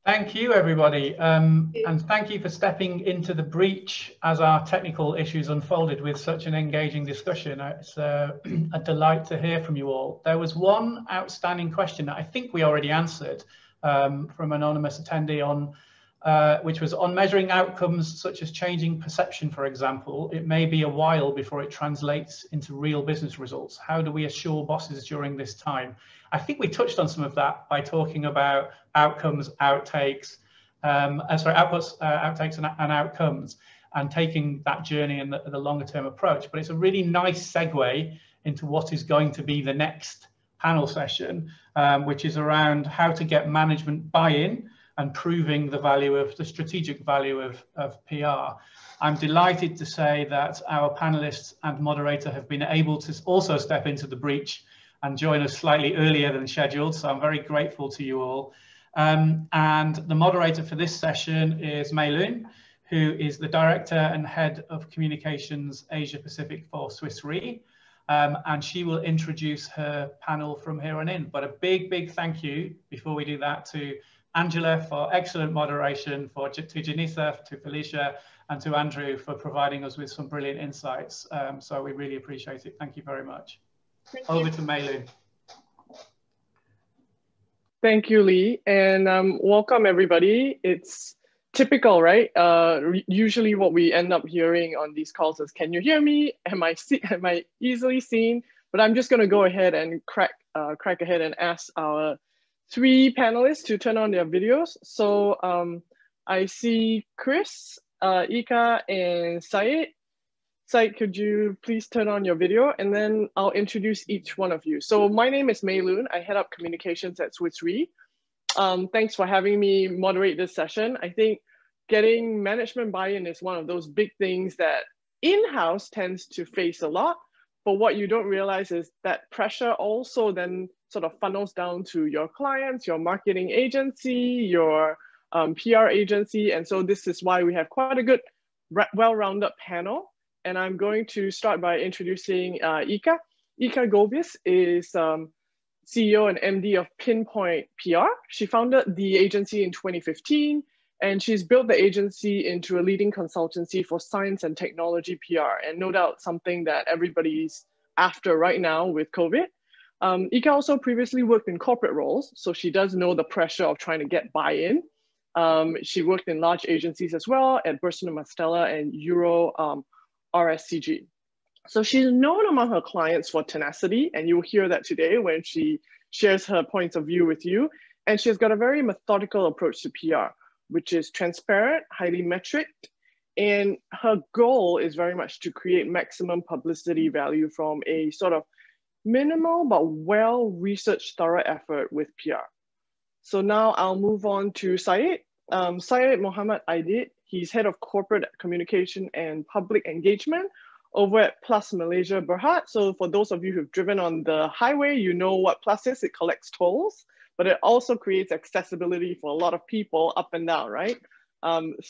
Thank you, everybody. And thank you for stepping into the breach as our technical issues unfolded with such an engaging discussion. It's a delight to hear from you all. There was one outstanding question that I think we already answered from an anonymous attendee on, which was on measuring outcomes such as changing perception, for example. It may be a while before it translates into real business results. How do we assure bosses during this time? I think we touched on some of that by talking about outcomes, outtakes, outtakes and outcomes, and taking that journey and the longer term approach. But it's a really nice segue into what is going to be the next panel session, which is around how to get management buy-in and proving the value of the strategic value of PR. I'm delighted to say that our panelists and moderator have been able to also step into the breach and join us slightly earlier than scheduled. So I'm very grateful to you all. And the moderator for this session is Mei Lun, who is the Director and Head of Communications Asia Pacific for Swiss Re. And she will introduce her panel from here on in. But a big, big thank you before we do that to Angela for excellent moderation, to Janissa, to Felicia, and to Andrew for providing us with some brilliant insights. So we really appreciate it. Thank you very much. Over to Mei Lun. Thank you, Lee, and welcome everybody. It's typical, right? Usually what we end up hearing on these calls is, can you hear me? Am I easily seen? But I'm just gonna go ahead and crack ahead and ask our three panelists to turn on their videos. So I see Chris, Ika, and Syed. Syed, could you please turn on your video, and then I'll introduce each one of you. So my name is Mei Lun. I head up communications at Swiss Re. Thanks for having me moderate this session. I think getting management buy-in is one of those big things that in-house tends to face a lot, but what you don't realize is that pressure also then sort of funnels down to your clients, your marketing agency, your PR agency. And so this is why we have quite a good, well-rounded panel. And I'm going to start by introducing Ika. Ika Govis is CEO and MD of Pinpoint PR. She founded the agency in 2015, and she's built the agency into a leading consultancy for science and technology PR, and no doubt something that everybody's after right now with COVID. Ika also previously worked in corporate roles, so she does know the pressure of trying to get buy-in. She worked in large agencies as well at Burson & Marsteller and Euro RSCG. So she's known among her clients for tenacity, and you'll hear that today when she shares her points of view with you. And she's got a very methodical approach to PR, which is transparent, highly metriced, and her goal is very much to create maximum publicity value from a sort of minimal but well-researched thorough effort with PR. So now I'll move on to Syed. Syed Mohammad Aidit. He's head of corporate communication and public engagement over at Plus Malaysia Berhad. So for those of you who've driven on the highway, you know what Plus is. It collects tolls, but it also creates accessibility for a lot of people up and down, right?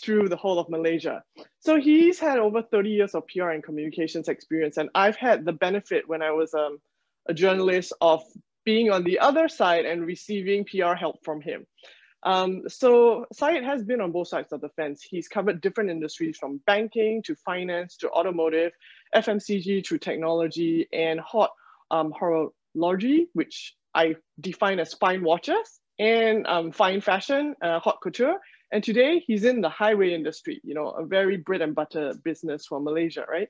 Through the whole of Malaysia. So he's had over 30 years of PR and communications experience. And I've had the benefit when I was a journalist of being on the other side and receiving PR help from him. So Syed has been on both sides of the fence. He's covered different industries from banking to finance to automotive, FMCG to technology, and hot horology, which I define as fine watches, and fine fashion, haute couture. And today he's in the highway industry, you know, a very bread and butter business for Malaysia, right?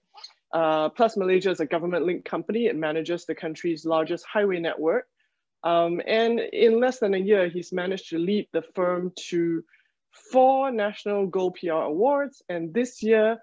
Plus Malaysia is a government-linked company. It manages the country's largest highway network. And in less than a year, he's managed to lead the firm to 4 National Gold PR Awards. And this year,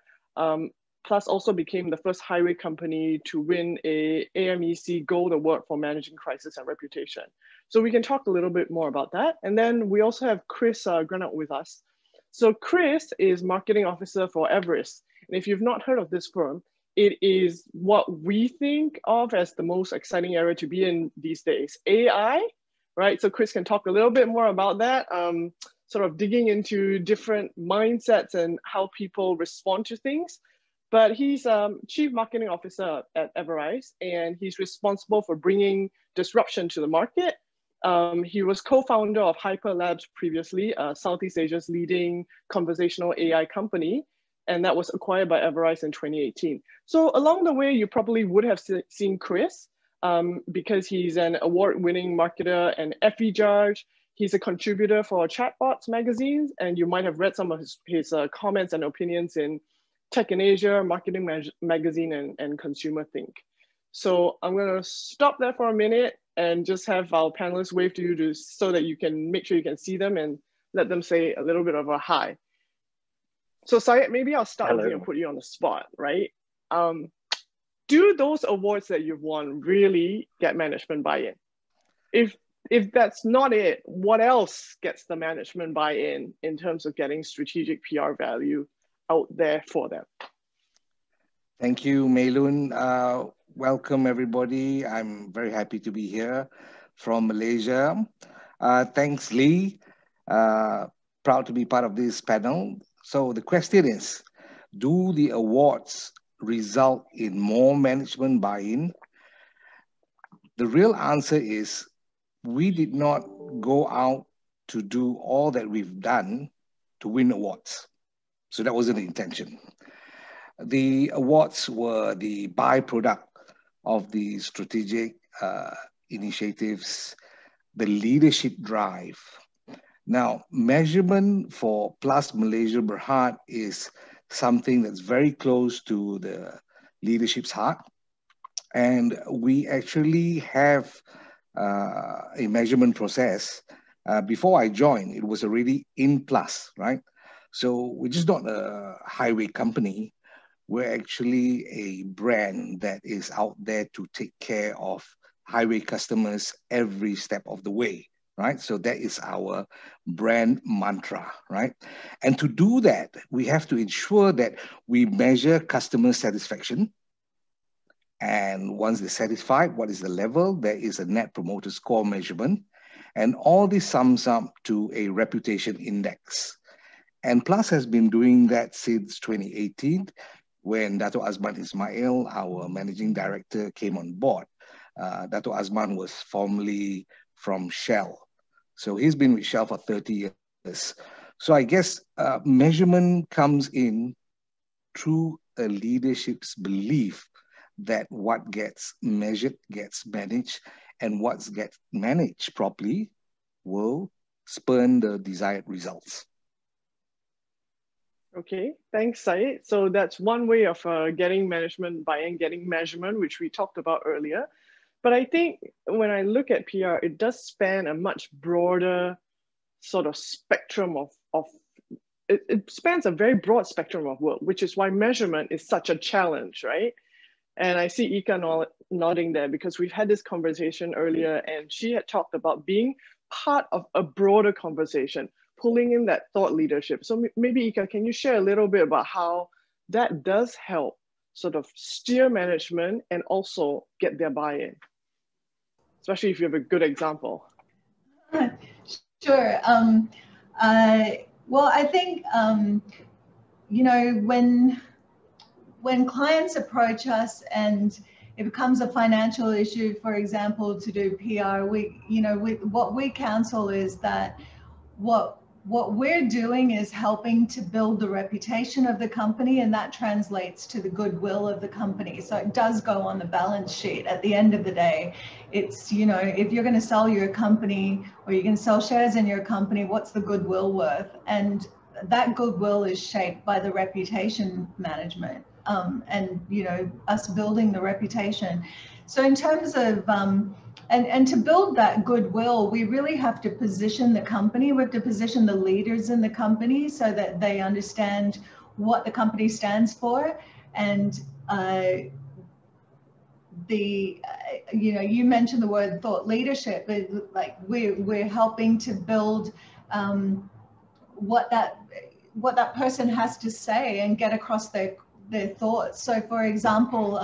Plus also became the first highway company to win a AMEC Gold Award for managing crisis and reputation. So we can talk a little bit more about that. And then we also have Chris Granat with us. So Chris is marketing officer for Everest. And if you've not heard of this firm, it is what we think of as the most exciting area to be in these days, AI, right? So Chris can talk a little bit more about that, sort of digging into different mindsets and how people respond to things. But he's Chief Marketing Officer at Everest, and he's responsible for bringing disruption to the market. He was co-founder of Hyper Labs previously, Southeast Asia's leading conversational AI company, and that was acquired by Everest in 2018. So along the way, you probably would have seen Chris because he's an award-winning marketer and FE judge. He's a contributor for Chatbots magazines, and you might have read some of his comments and opinions in Tech in Asia, Marketing Magazine, and Consumer Think. So I'm gonna stop there for a minute and just have our panelists wave to you so that you can make sure you can see them and let them say a little bit of a hi. So Syed, maybe I'll start with you and put you on the spot, right? Do those awards that you've won really get management buy-in? If that's not it, what else gets the management buy-in in terms of getting strategic PR value out there for them? Thank you, Meilun. Welcome, everybody. I'm very happy to be here from Malaysia. Thanks, Lee. Proud to be part of this panel. So the question is, do the awards result in more management buy-in? The real answer is we did not go out to do all that we've done to win awards. So that wasn't the intention. The awards were the byproduct of the strategic initiatives, the leadership drive. Now, measurement for Plus Malaysia Berhad is something that's very close to the leadership's heart. And we actually have a measurement process. Before I joined, it was already in Plus, right? So we're just not a highway company. We're actually a brand that is out there to take care of highway customers every step of the way, right? So that is our brand mantra, right? And to do that, we have to ensure that we measure customer satisfaction. And once they're satisfied, what is the level? There is a Net Promoter Score measurement. And all this sums up to a reputation index. And Plus has been doing that since 2018, when Dato' Azman Ismail, our managing director, came on board. Dato' Azman was formerly from Shell. So he's been with Shell for 30 years. So I guess measurement comes in through a leadership's belief that what gets measured gets managed, and what gets managed properly will spurn the desired results. Okay, thanks, Syed. So that's one way of getting management buy-in, getting measurement, which we talked about earlier. But I think when I look at PR, it does span a much broader sort of spectrum it spans a very broad spectrum of work, which is why measurement is such a challenge, right? And I see Ika nodding there because we've had this conversation earlier and she had talked about being part of a broader conversation, pulling in that thought leadership. So maybe Ika, can you share a little bit about how that does help sort of steer management and also get their buy-in, especially if you have a good example? Sure. Well, I think, you know, when clients approach us and it becomes a financial issue, for example, to do PR, what we counsel is that what we're doing is helping to build the reputation of the company, and that translates to the goodwill of the company. So it does go on the balance sheet at the end of the day. It's, you know, if you're going to sell your company or you're going to sell shares in your company, what's the goodwill worth? And that goodwill is shaped by the reputation management. And, you know, us building the reputation. So in terms of, and to build that goodwill, we really have to position the company. We have to position the leaders in the company so that they understand what the company stands for. And you mentioned the word thought leadership. Like we're helping to build what that person has to say and get across their thoughts. So for example,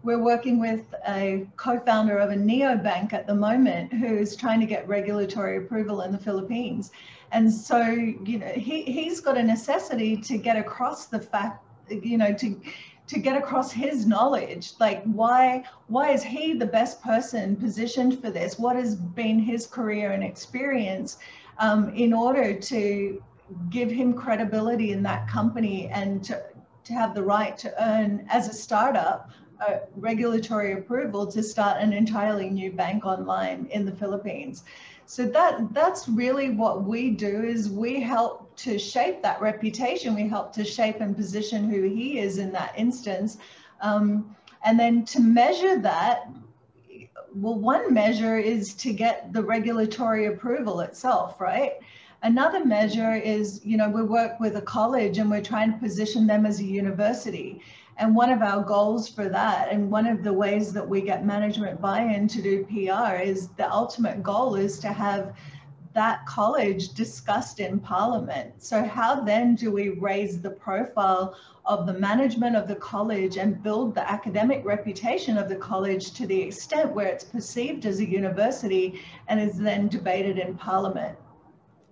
we're working with a co-founder of a neobank at the moment who's trying to get regulatory approval in the Philippines. And so, he's got a necessity to get across the fact, to get across his knowledge, like why is he the best person positioned for this? What has been his career and experience in order to give him credibility in that company and to have the right to earn, as a startup, regulatory approval to start an entirely new bank online in the Philippines. So that's really what we do, is we help to shape that reputation. We help to shape and position who he is in that instance. And then to measure that, well, one measure is to get the regulatory approval itself, right? Another measure is, we work with a college and we're trying to position them as a university. And one of our goals for that, and one of the ways that we get management buy-in to do PR, is the ultimate goal is to have that college discussed in Parliament. So how then do we raise the profile of the management of the college and build the academic reputation of the college to the extent where it's perceived as a university and is then debated in Parliament?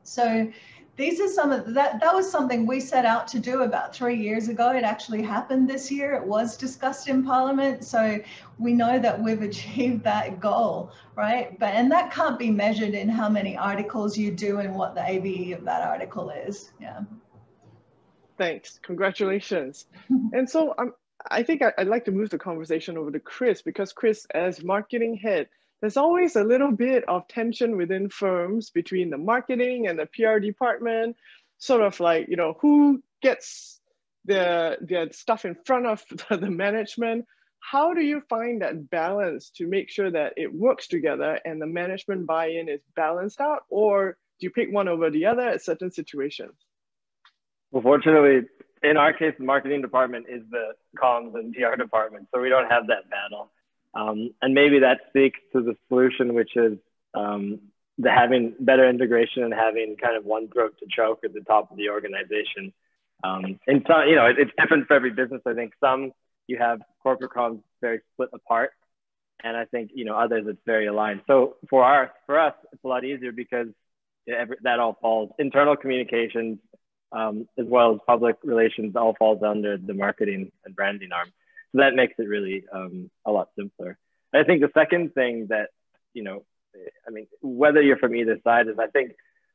So these are some of that was something we set out to do about 3 years ago. It actually happened this year. It was discussed in Parliament. So we know that we've achieved that goal, right? And that can't be measured in how many articles you do and what the AVE of that article is. Yeah. Thanks. Congratulations. And so I think I'd like to move the conversation over to Chris, because Chris, as marketing head, there's always a little bit of tension within firms between the marketing and the PR department, sort of like, who gets their stuff in front of the management. How do you find that balance to make sure that it works together and the management buy-in is balanced out? Or do you pick one over the other at certain situations? Well, fortunately, in our case, the marketing department is the comms and PR department, so we don't have that battle. And maybe that speaks to the solution, which is the having better integration and having kind of one throat to choke at the top of the organization. And so, it's different for every business. I think some you have corporate comms very split apart, and I think others it's very aligned. So for us, it's a lot easier because that all falls, internal communications as well as public relations, all falls under the marketing and branding arm. So that makes it really a lot simpler. I think the second thing that, whether you're from either side, is I think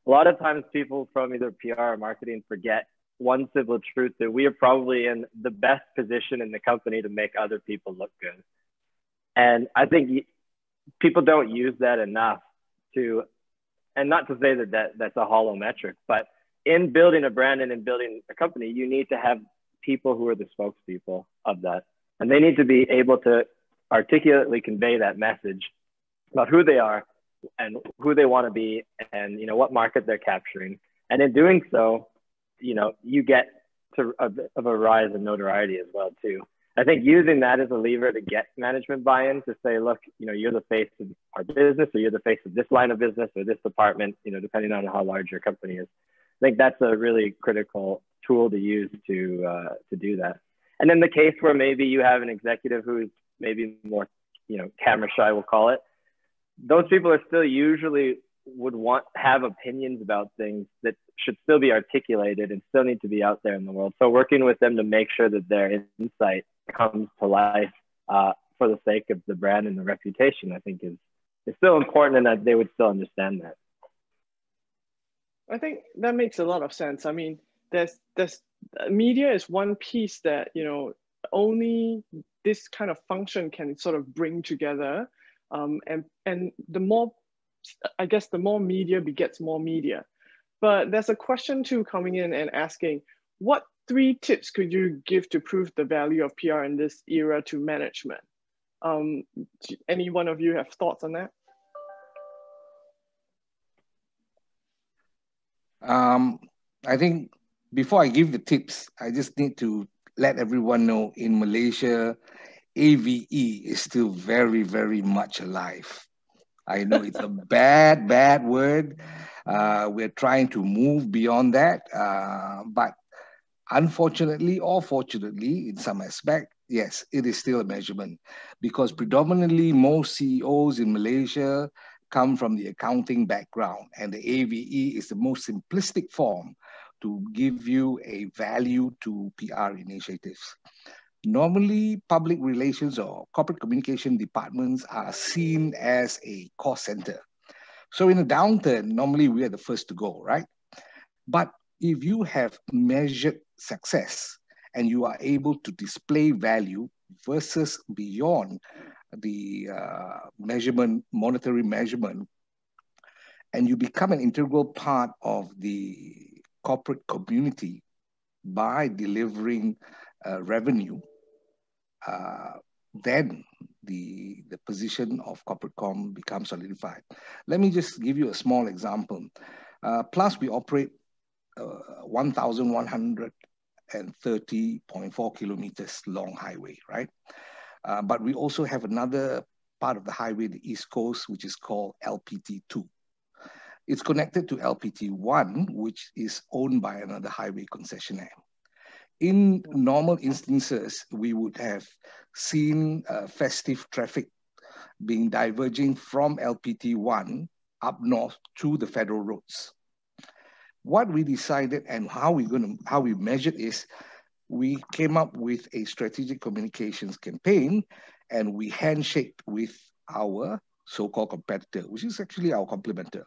a lot of times people from either PR or marketing forget one simple truth, that we are probably in the best position in the company to make other people look good. And I think people don't use that enough and not to say that's a hollow metric, but in building a brand and in building a company, you need to have people who are the spokespeople of that. And they need to be able to articulately convey that message about who they are and who they want to be and, what market they're capturing. And in doing so, you get to a bit of a rise in notoriety as well, too. I think using that as a lever to get management buy-in, to say, look, you're the face of our business, or you're the face of this line of business or this department, depending on how large your company is. I think that's a really critical tool to use to do that. And in the case where maybe you have an executive who's maybe more, camera shy, we'll call it, those people are still usually would have opinions about things that should still be articulated and still need to be out there in the world. So working with them to make sure that their insight comes to life for the sake of the brand and the reputation, I think is still important, and that they would still understand that. I think that makes a lot of sense. I mean, there's media is one piece that, only this kind of function can sort of bring together. And the more, I guess, the more media begets more media. But there's a question too coming in and asking, what 3 tips could you give to prove the value of PR in this era to management? Any one of you have thoughts on that? I think before I give the tips, I just need to let everyone know in Malaysia, AVE is still very, very much alive. I know it's a bad word. We're trying to move beyond that. But unfortunately or fortunately, in some aspect, yes, it is still a measurement, because predominantly most CEOs in Malaysia come from the accounting background, and the AVE is the most simplistic form to give you a value to PR initiatives. Normally, public relations or corporate communication departments are seen as a cost center. So in a downturn, normally we are the first to go, right? But if you have measured success and you are able to display value versus beyond the measurement, monetary measurement, and you become an integral part of the corporate community by delivering revenue, then the position of corporate com becomes solidified. Let me just give you a small example. Plus, we operate 1,130.4 kilometers long highway, right? But we also have another part of the highway, the East Coast, which is called LPT2. It's connected to LPT1, which is owned by another highway concessionaire. In normal instances, we would have seen festive traffic being diverging from LPT1 up north to the federal roads. What we decided and how we measured is, we came up with a strategic communications campaign, and we handshaked with our so-called competitor, which is actually our complementer.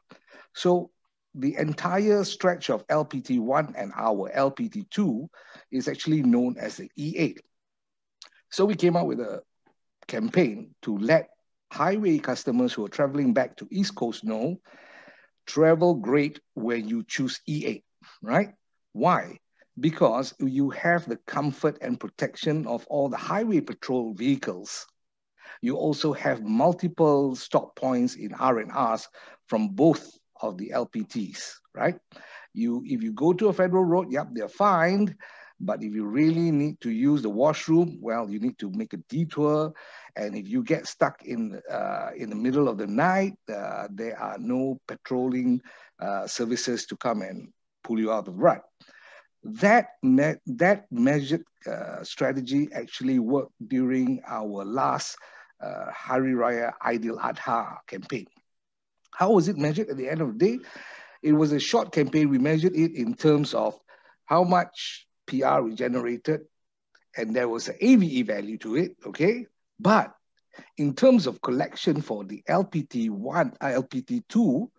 So the entire stretch of LPT1 and our LPT2 is actually known as the E8. So we came up with a campaign to let highway customers who are traveling back to East Coast know, travel great when you choose E8, right? Why? Because you have the comfort and protection of all the highway patrol vehicles. You also have multiple stop points in R&Rs from both of the LPTs, right? If you go to a federal road, yep, they're fine. But if you really need to use the washroom, well, you need to make a detour. And if you get stuck in the middle of the night, there are no patrolling services to come and pull you out of the rut. That measured strategy actually worked during our last Hari Raya Aidil Adha campaign. How was it measured at the end of the day? It was a short campaign. We measured it in terms of how much PR we generated, and there was an AVE value to it, okay? But in terms of collection for the LPT1, LPT2,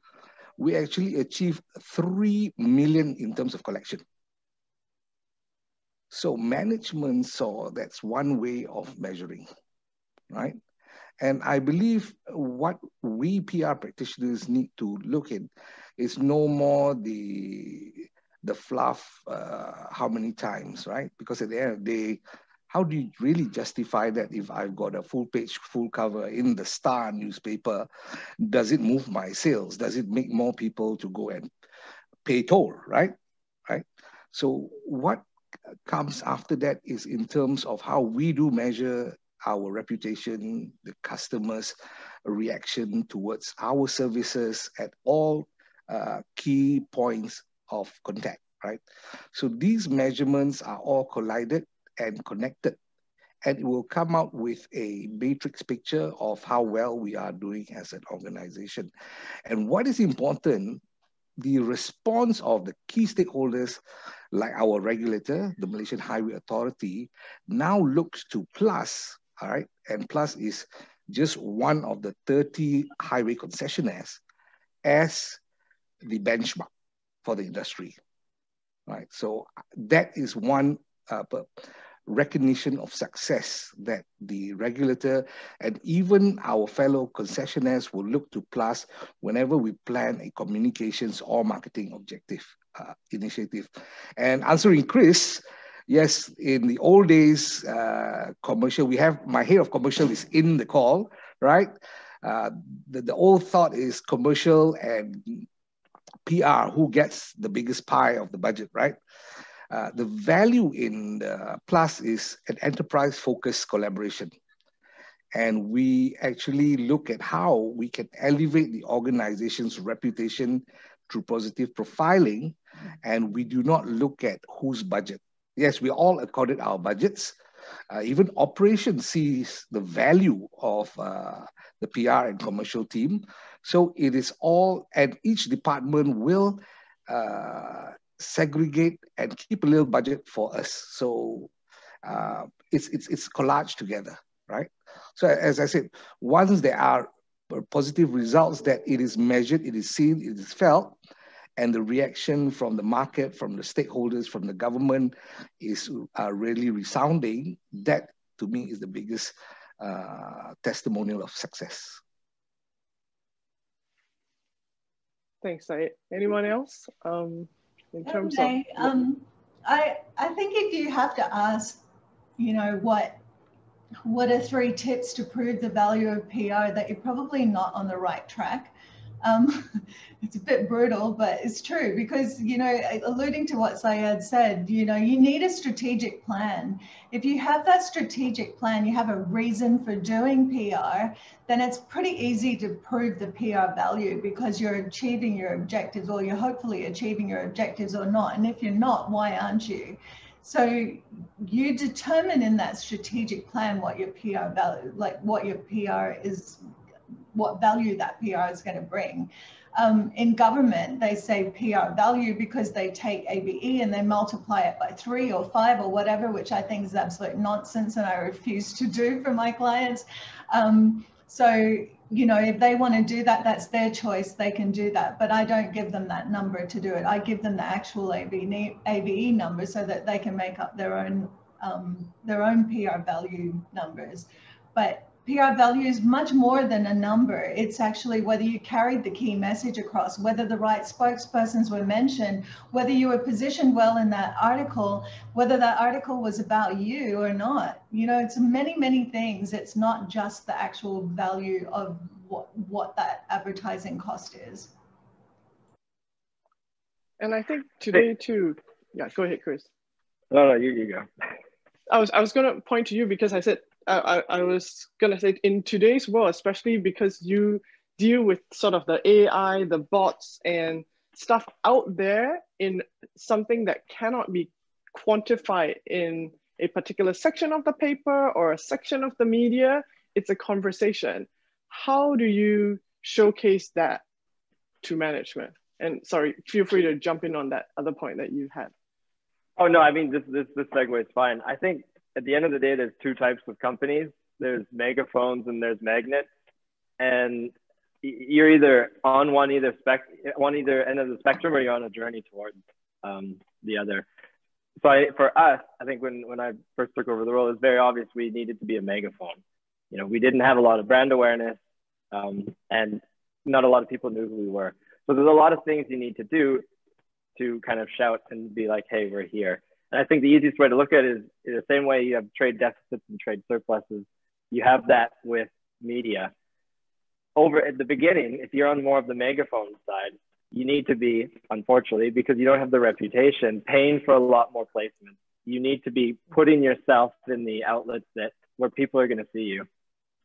we actually achieved 3 million in terms of collection. So management saw that's one way of measuring, right? And I believe what we PR practitioners need to look at is no more the fluff, how many times, right? Because at the end of the day, how do you really justify that if I've got a full page, full cover in the Star newspaper? Does it move my sales? Does it make more people to go and pay toll, right? Right? So what comes after that is in terms of how we do measure our reputation, the customers' reaction towards our services at all key points of contact, right? So these measurements are all collided and connected, and it will come out with a matrix picture of how well we are doing as an organization. And what is important, the response of the key stakeholders like our regulator, the Malaysian Highway Authority, now looks to PLUS, all right? And PLUS is just one of the 30 highway concessionaires as the benchmark for the industry, right? So that is one recognition of success that the regulator and even our fellow concessionaires will look to PLUS whenever we plan a communications or marketing objective initiative. And answering Chris, yes, in the old days, commercial, we have, my head of commercial is in the call, right? The old thought is commercial and PR, who gets the biggest pie of the budget, right? The value in Plus is an enterprise-focused collaboration. And we actually look at how we can elevate the organization's reputation through positive profiling. And we do not look at whose budget. Yes, we all accorded our budgets. Even operations sees the value of the PR and commercial team. So it is all, and each department will segregate and keep a little budget for us. So it's collaged together, right? So as I said, once there are positive results that it is measured, it is seen, it is felt, and the reaction from the market, from the stakeholders, from the government is really resounding, that to me is the biggest testimonial of success. Thanks, Syed. Anyone else? In terms of... I think if you have to ask, you know, what are 3 tips to prove the value of PR, that you're probably not on the right track. It's a bit brutal, but it's true, because, you know, alluding to what Syed said, you know, you need a strategic plan. If you have that strategic plan, you have a reason for doing PR, then it's pretty easy to prove the PR value, because you're achieving your objectives, or you're hopefully achieving your objectives or not. And if you're not, why aren't you? So you determine in that strategic plan what your PR value, like what your PR is, what value that PR is going to bring. In government, they say PR value because they take AVE and they multiply it by 3 or 5 or whatever, which I think is absolute nonsense, and I refuse to do for my clients. So, you know, if they want to do that, that's their choice, they can do that. But I don't give them that number to do it. I give them the actual AVE number so that they can make up their own PR value numbers. But PR value is much more than a number. It's actually whether you carried the key message across, whether the right spokespersons were mentioned, whether you were positioned well in that article, whether that article was about you or not. You know, it's many, many things. It's not just the actual value of what that advertising cost is. And I think today too, yeah, go ahead, Chris. No, you go. I was going to point to you because I said, I was going to say, in today's world, especially because you deal with sort of the AI, the bots and stuff out there in something that cannot be quantified in a particular section of the paper or a section of the media, it's a conversation. How do you showcase that to management? And sorry, feel free to jump in on that other point that you had. Oh no, I mean, this segue is fine. I think at the end of the day, there's 2 types of companies. There's megaphones and there's magnets. And you're either on one either end of the spectrum, or you're on a journey towards the other. So for us, I think when I first took over the role, it was very obvious we needed to be a megaphone. You know, we didn't have a lot of brand awareness, and not a lot of people knew who we were. So there's a lot of things you need to do to kind of shout and be like, hey, we're here. And I think the easiest way to look at it is in the same way you have trade deficits and trade surpluses. You have that with media. Over at the beginning, if you're on more of the megaphone side, you need to be, unfortunately, because you don't have the reputation, paying for a lot more placements. You need to be putting yourself in the outlets where people are going to see you.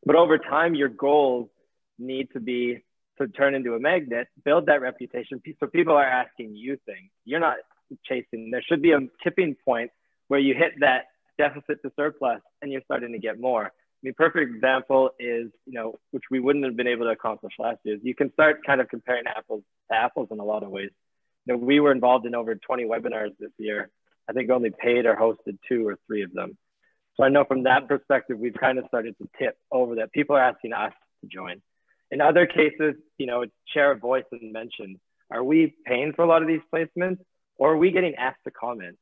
But over time, your goals need to be to turn into a magnet, build that reputation, so people are asking you things. You're not chasing. There should be a tipping point where you hit that deficit to surplus and you're starting to get more. I mean, perfect example is, you know, which we wouldn't have been able to accomplish last year, is you can start kind of comparing apples to apples in a lot of ways. You know, we were involved in over 20 webinars this year. I think only paid or hosted 2 or 3 of them. So I know from that perspective, we've kind of started to tip over that. People are asking us to join. In other cases, you know, it's share of voice and mention. Are we paying for a lot of these placements, or are we getting asked to comment?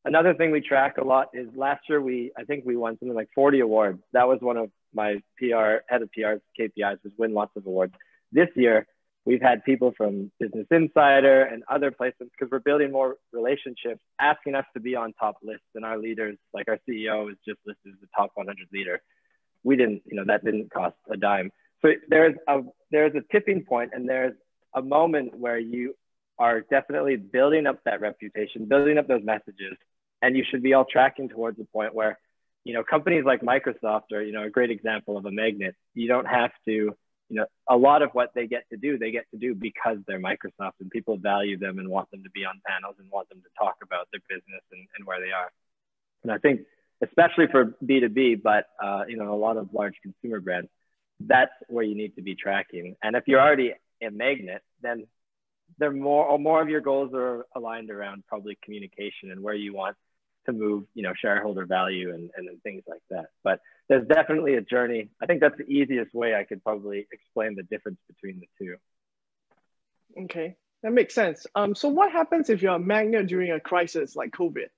Another thing we track a lot is last year, I think we won something like 40 awards. That was one of my head of PR's KPIs, was win lots of awards. This year, we've had people from Business Insider and other places, because we're building more relationships, asking us to be on top lists, and our leaders, like our CEO is just listed as the top 100 leader. We didn't, you know, that didn't cost a dime. So there's a tipping point, and there's a moment where you are definitely building up that reputation, building up those messages, and you should be all tracking towards the point where, you know, companies like Microsoft are, you know, a great example of a magnet. You don't have to, you know, a lot of what they get to do because they're Microsoft, and people value them and want them to be on panels and want them to talk about their business and where they are. And I think, especially for B2B, but, you know, a lot of large consumer brands, that's where you need to be tracking. And if you're already a magnet, then more of your goals are aligned around probably communication and where you want to move, you know, shareholder value and things like that. But there's definitely a journey. I think that's the easiest way I could probably explain the difference between the two. Okay, that makes sense. So what happens if you're a magnet during a crisis like COVID?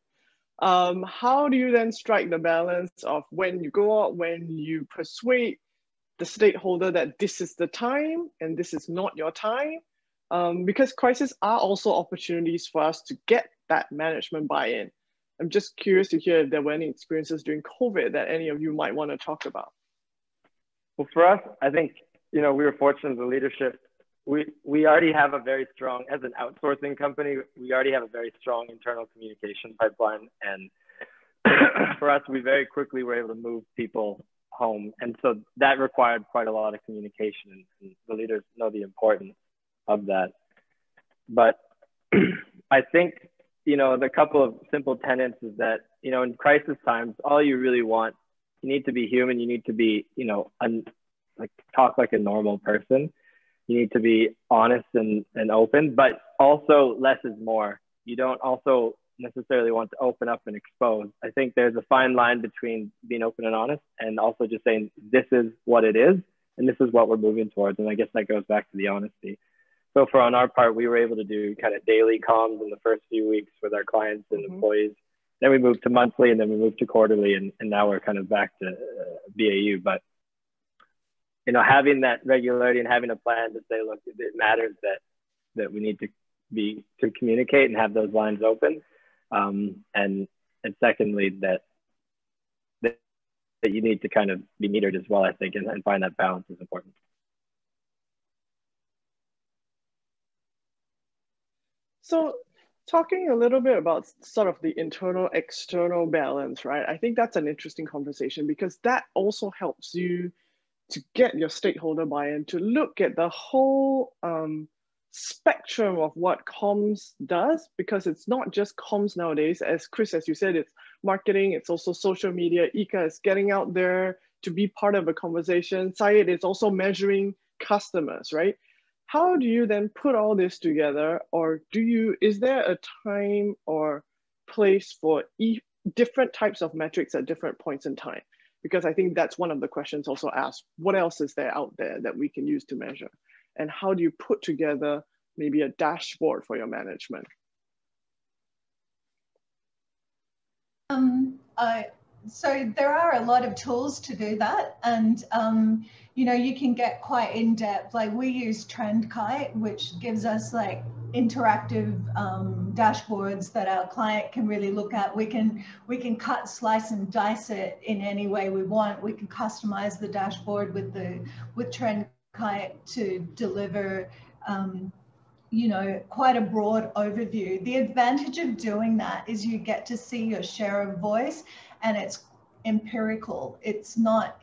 How do you then strike the balance of when you go out, when you persuade the stakeholder that this is the time and this is not your time? Because crises are also opportunities for us to get that management buy-in. I'm just curious to hear if there were any experiences during COVID that any of you might want to talk about. Well, for us, I think, you know, we were fortunate as a leadership. We already have a very strong, as an outsourcing company, we already have a very strong internal communication pipeline. And for us, we very quickly were able to move people home. And so that required quite a lot of communication, and the leaders know the importance of that. But I think, you know, the couple of simple tenets is that, you know, in crisis times, all you really want, you need to be human. You need to be, you know, talk like a normal person. You need to be honest and open, but also less is more. You don't also necessarily want to open up and expose. I think there's a fine line between being open and honest and also just saying, this is what it is, and this is what we're moving towards. And I guess that goes back to the honesty. So on our part, we were able to do kind of daily comms in the first few weeks with our clients and employees. Then we moved to monthly, and then we moved to quarterly, and now we're kind of back to BAU. But, you know, having that regularity and having a plan to say, look, it matters that we need to communicate and have those lines open. And secondly, that you need to kind of be metered as well, I think, and find that balance is important. So talking a little bit about sort of the internal external balance, right? I think that's an interesting conversation, because that also helps you to get your stakeholder buy-in, to look at the whole spectrum of what comms does, because it's not just comms nowadays. As Chris, as you said, it's marketing, it's also social media. Ika is getting out there to be part of a conversation. Syed is also measuring customers, right? How do you then put all this together, or is there a time or place for different types of metrics at different points in time? Because I think that's one of the questions also asked. What else is there out there that we can use to measure? And how do you put together maybe a dashboard for your management? So there are a lot of tools to do that. And, you know, you can get quite in depth. Like we use TrendKite, which gives us like interactive dashboards that our client can really look at. We can cut, slice and dice it in any way we want. We can customize the dashboard with TrendKite to deliver, you know, quite a broad overview. The advantage of doing that is you get to see your share of voice, and it's empirical. It's not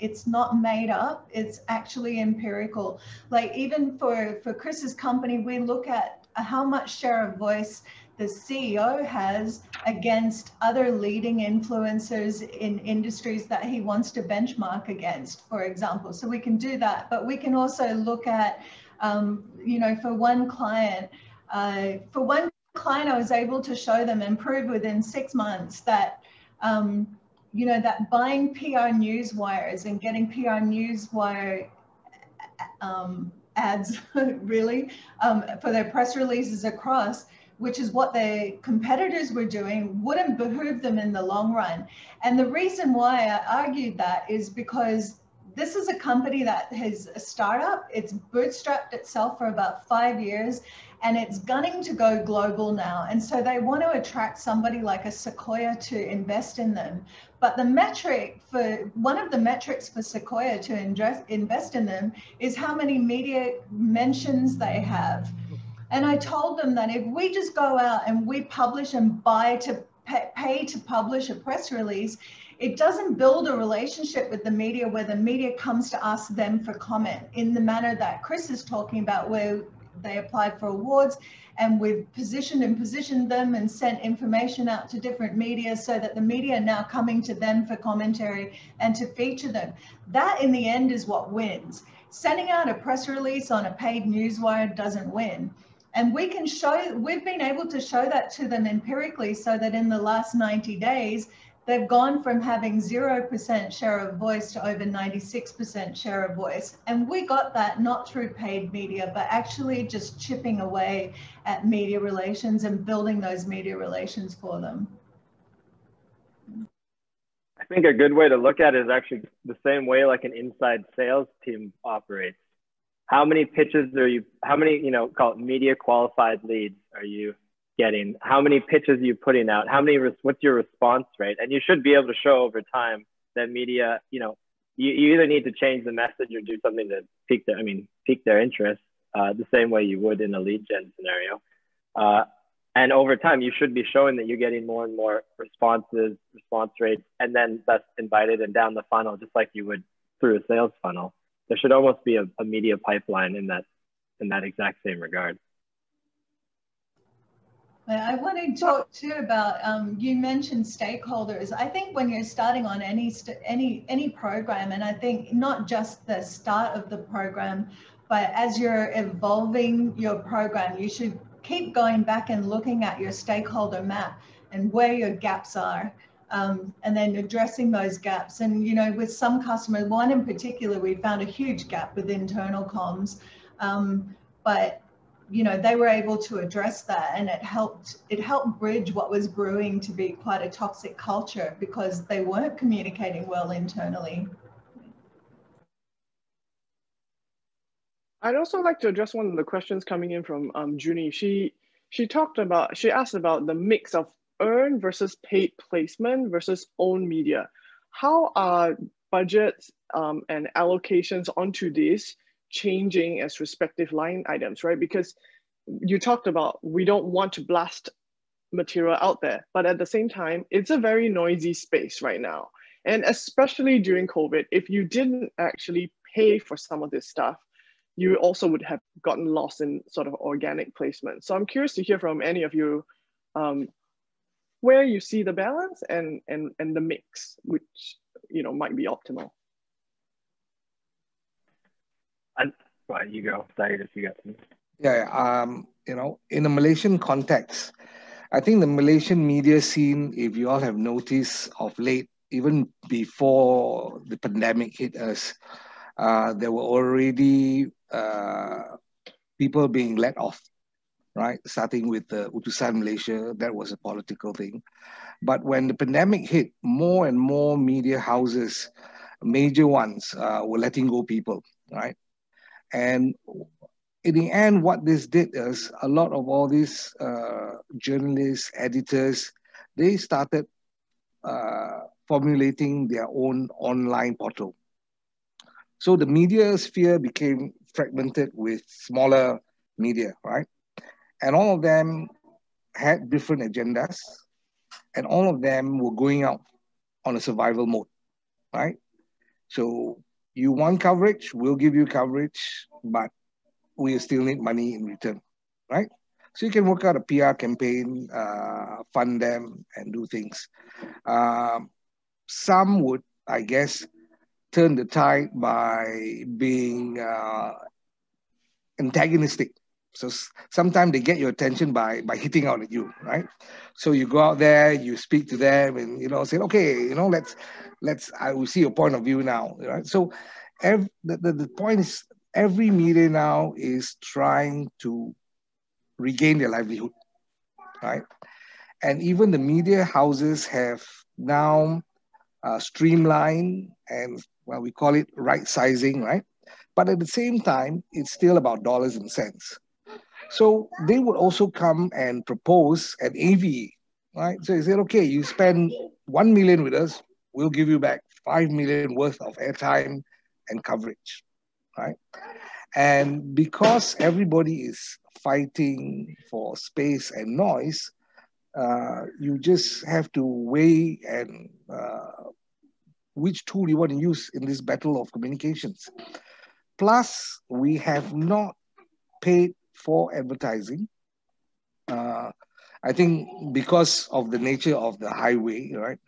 made up. It's actually empirical. Like even for Chris's company, we look at how much share of voice the CEO has against other leading influencers in industries that he wants to benchmark against, for example. So we can do that, but we can also look at, you know, for one client, I was able to show them and prove within 6 months that, you know, that buying PR newswires and getting PR newswire ads really for their press releases across, which is what their competitors were doing, wouldn't behoove them in the long run. And the reason why I argued that is because this is a company that has a startup. It's bootstrapped itself for about 5 years, and it's gunning to go global now. And so they want to attract somebody like a Sequoia to invest in them. But one of the metrics for Sequoia to invest in them is how many media mentions they have. And I told them that if we just go out and we publish and pay to publish a press release, it doesn't build a relationship with the media where the media comes to ask them for comment in the manner that Chris is talking about, where they applied for awards and we've positioned them and sent information out to different media so that the media are now coming to them for commentary and to feature them. That in the end is what wins. Sending out a press release on a paid newswire doesn't win. And we can show, we've been able to show that to them empirically so that in the last 90 days, they've gone from having 0% share of voice to over 96% share of voice. And we got that not through paid media, but actually just chipping away at media relations and building those media relations for them. I think a good way to look at it is actually the same way like an inside sales team operates. How many pitches are you, how many, call it media qualified leads are you getting? How many pitches are you putting out? What's your response rate? And you should be able to show over time that media, you either need to change the message or do something to pique their interest the same way you would in a lead gen scenario. And over time, you should be showing that you're getting more and more response rates, and then that's invited and down the funnel, just like you would through a sales funnel. There should almost be a media pipeline in that exact same regard. I want to talk too about, you mentioned stakeholders. I think when you're starting on any program, and I think not just the start of the program, but as you're evolving your program, you should keep going back and looking at your stakeholder map and where your gaps are, and then addressing those gaps. And, with some customers, one in particular, we found a huge gap with internal comms, but they were able to address that, and it helped bridge what was brewing to be quite a toxic culture because they weren't communicating well internally. I'd also like to address one of the questions coming in from Junie. She asked about the mix of earned versus paid placement versus owned media. How are budgets and allocations onto this changing as respective line items, right? Because you talked about we don't want to blast material out there, but at the same time, it's a very noisy space right now. And especially during COVID, if you didn't actually pay for some of this stuff, you also would have gotten lost in sort of organic placement. So I'm curious to hear from any of you where you see the balance and the mix, which might be optimal. Right, you go, Syed, if you got something. Yeah, in a Malaysian context, I think the Malaysian media scene, if you all have noticed of late, even before the pandemic hit us, there were already people being let off, right? Starting with the Utusan Malaysia, that was a political thing. But when the pandemic hit, more and more media houses, major ones, were letting go people, right? And in the end, what this did is a lot of all these journalists, editors, they started formulating their own online portal. So the media sphere became fragmented with smaller media, right? And all of them had different agendas, and all of them were going out on a survival mode, right? So you want coverage, we'll give you coverage, but we still need money in return, right? So you can work out a PR campaign, fund them, and do things. Some would, I guess, turn the tide by being antagonistic. So sometimes they get your attention by hitting out at you, right? So you go out there, you speak to them, and say, okay, I will see your point of view now, right? So the point is, every media now is trying to regain their livelihood, right? And even the media houses have now streamlined and, well, we call it right sizing, right? But at the same time, it's still about dollars and cents. So they would also come and propose an AVE, right? So they said, okay, you spend 1 million with us, we'll give you back 5 million worth of airtime and coverage, right? And because everybody is fighting for space and noise, you just have to weigh and which tool you want to use in this battle of communications. Plus, we have not paid for advertising. I think because of the nature of the highway, right?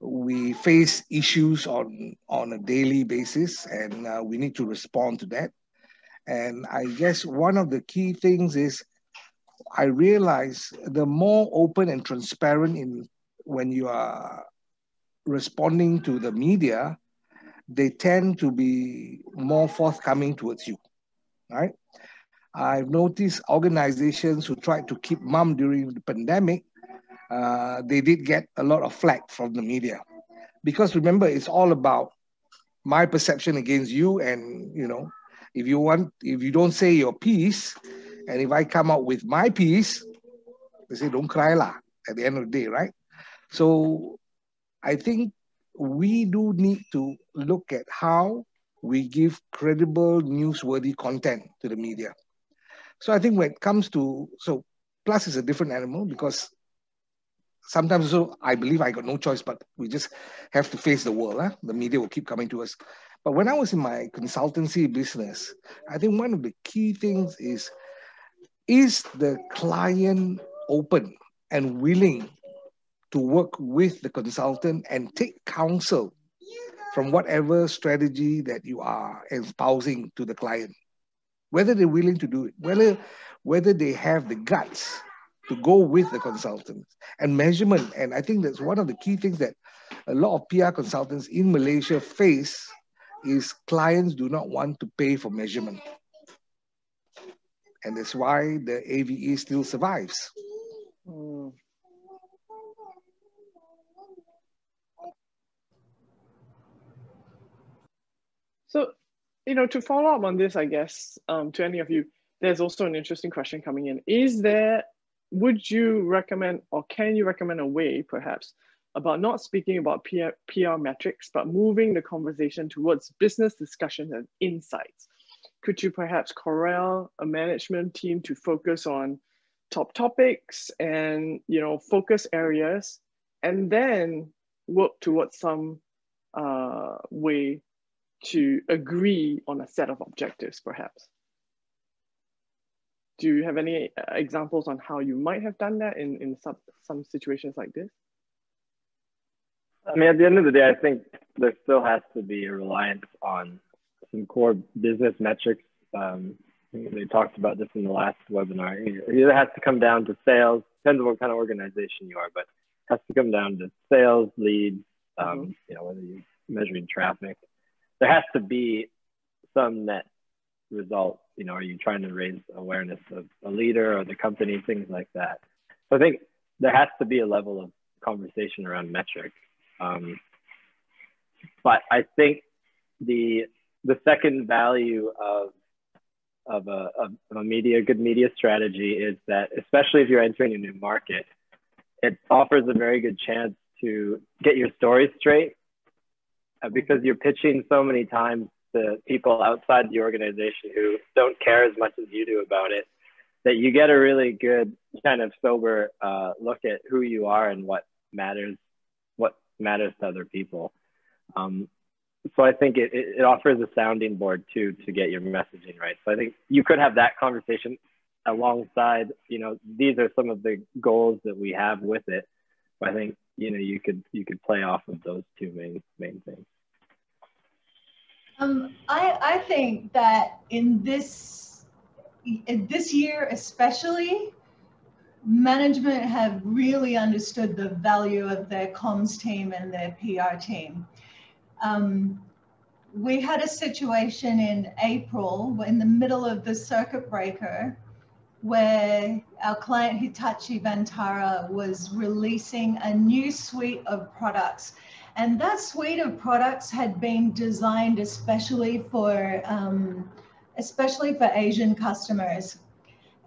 We face issues on a daily basis, and we need to respond to that. And I guess one of the key things is I realize the more open and transparent when you are responding to the media, they tend to be more forthcoming towards you, right? I've noticed organizations who tried to keep mum during the pandemic, they did get a lot of flack from the media. Because remember, it's all about my perception against you, and if you don't say your piece, and if I come out with my piece, they say don't cry lah at the end of the day, right? So I think we do need to look at how we give credible, newsworthy content to the media. So I think when it comes to, Plus is a different animal because sometimes also I believe I got no choice, but we just have to face the world. The media will keep coming to us. But when I was in my consultancy business, I think one of the key things is the client open and willing to work with the consultant and take counsel from whatever strategy that you are espousing to the client, whether they're willing to do it, whether they have the guts to go with the consultant, and measurement. And I think that's one of the key things that a lot of PR consultants in Malaysia face is clients do not want to pay for measurement. And that's why the AVE still survives. So, to follow up on this, I guess, to any of you, there's also an interesting question coming in. Would you recommend, or can you recommend a way, perhaps, about not speaking about PR metrics, but moving the conversation towards business discussions and insights? Could you perhaps corral a management team to focus on top topics and focus areas, and then work towards some way to agree on a set of objectives, perhaps? Do you have any examples on how you might have done that in some situations like this? I mean, at the end of the day, I think there still has to be a reliance on some core business metrics. They talked about this in the last webinar. It either has to come down to sales, depends on what kind of organization you are, but it has to come down to sales, leads, whether you're measuring traffic. There has to be some net result. Are you trying to raise awareness of a leader or the company, things like that. So I think there has to be a level of conversation around metrics. But I think the second value of a good media strategy is that, especially if you're entering a new market, it offers a very good chance to get your story straight, because you're pitching so many times to people outside the organization who don't care as much as you do about it, that you get a really good kind of sober look at who you are and what matters to other people. So I think it offers a sounding board too to get your messaging right. So I think you could have that conversation alongside, these are some of the goals that we have with it. But I think, you could play off of those two main things. I think that in this year especially, management have really understood the value of their comms team and their PR team. We had a situation in April in the middle of the circuit breaker where our client Hitachi Vantara was releasing a new suite of products. And that suite of products had been designed especially for Asian customers.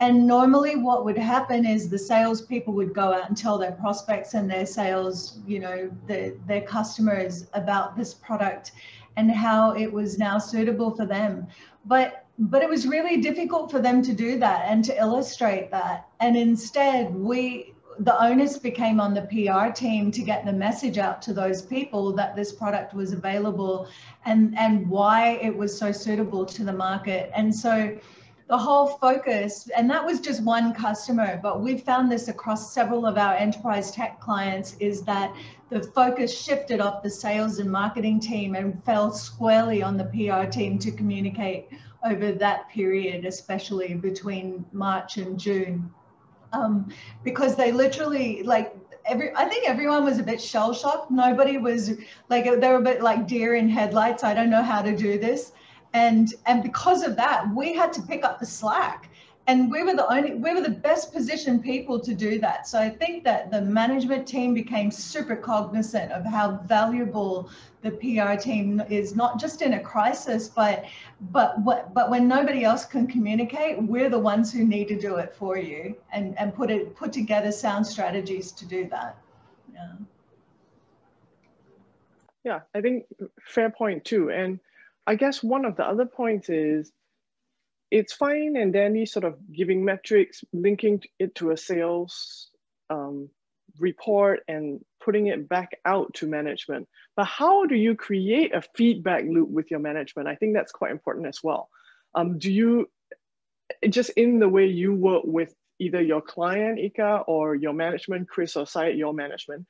And normally what would happen is the salespeople would go out and tell their prospects and their sales, their customers about this product and how it was now suitable for them. But but it was really difficult for them to do that and to illustrate that. And instead, the onus became on the PR team to get the message out to those people that this product was available and why it was so suitable to the market. And so the whole focus, and that was just one customer, but we found this across several of our enterprise tech clients, is that the focus shifted off the sales and marketing team and fell squarely on the PR team to communicate over that period, especially between March and June. Because they literally, like, I think everyone was a bit shell shocked. Nobody was like, they were a bit like deer in headlights. I don't know how to do this. And because of that, we had to pick up the slack. And we were the best positioned people to do that. So I think that the management team became super cognizant of how valuable the PR team is, not just in a crisis, but when nobody else can communicate, we're the ones who need to do it for you and put together sound strategies to do that. Yeah. Yeah, I think fair point too. And I guess one of the other points is, it's fine and dandy sort of giving metrics, linking it to a sales report and putting it back out to management. But how do you create a feedback loop with your management? I think that's quite important as well. Do you, just in the way you work with either your client, Ika, or your management, Chris or Syed, your management,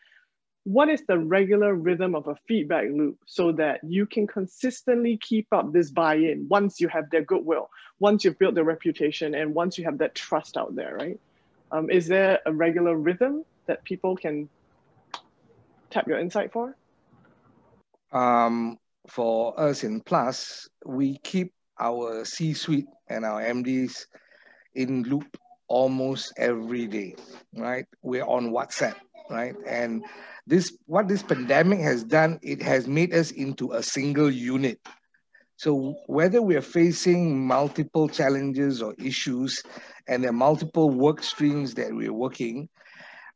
what is the regular rhythm of a feedback loop so that you can consistently keep up this buy-in once you have their goodwill, once you've built the reputation, and once you have that trust out there, right? Is there a regular rhythm that people can tap your insight for? For us in Plus, we keep our C-suite and our MDs in loop almost every day, right? We're on WhatsApp, right? And what this pandemic has done, it has made us into a single unit. So whether we are facing multiple challenges or issues, and there are multiple work streams that we're working,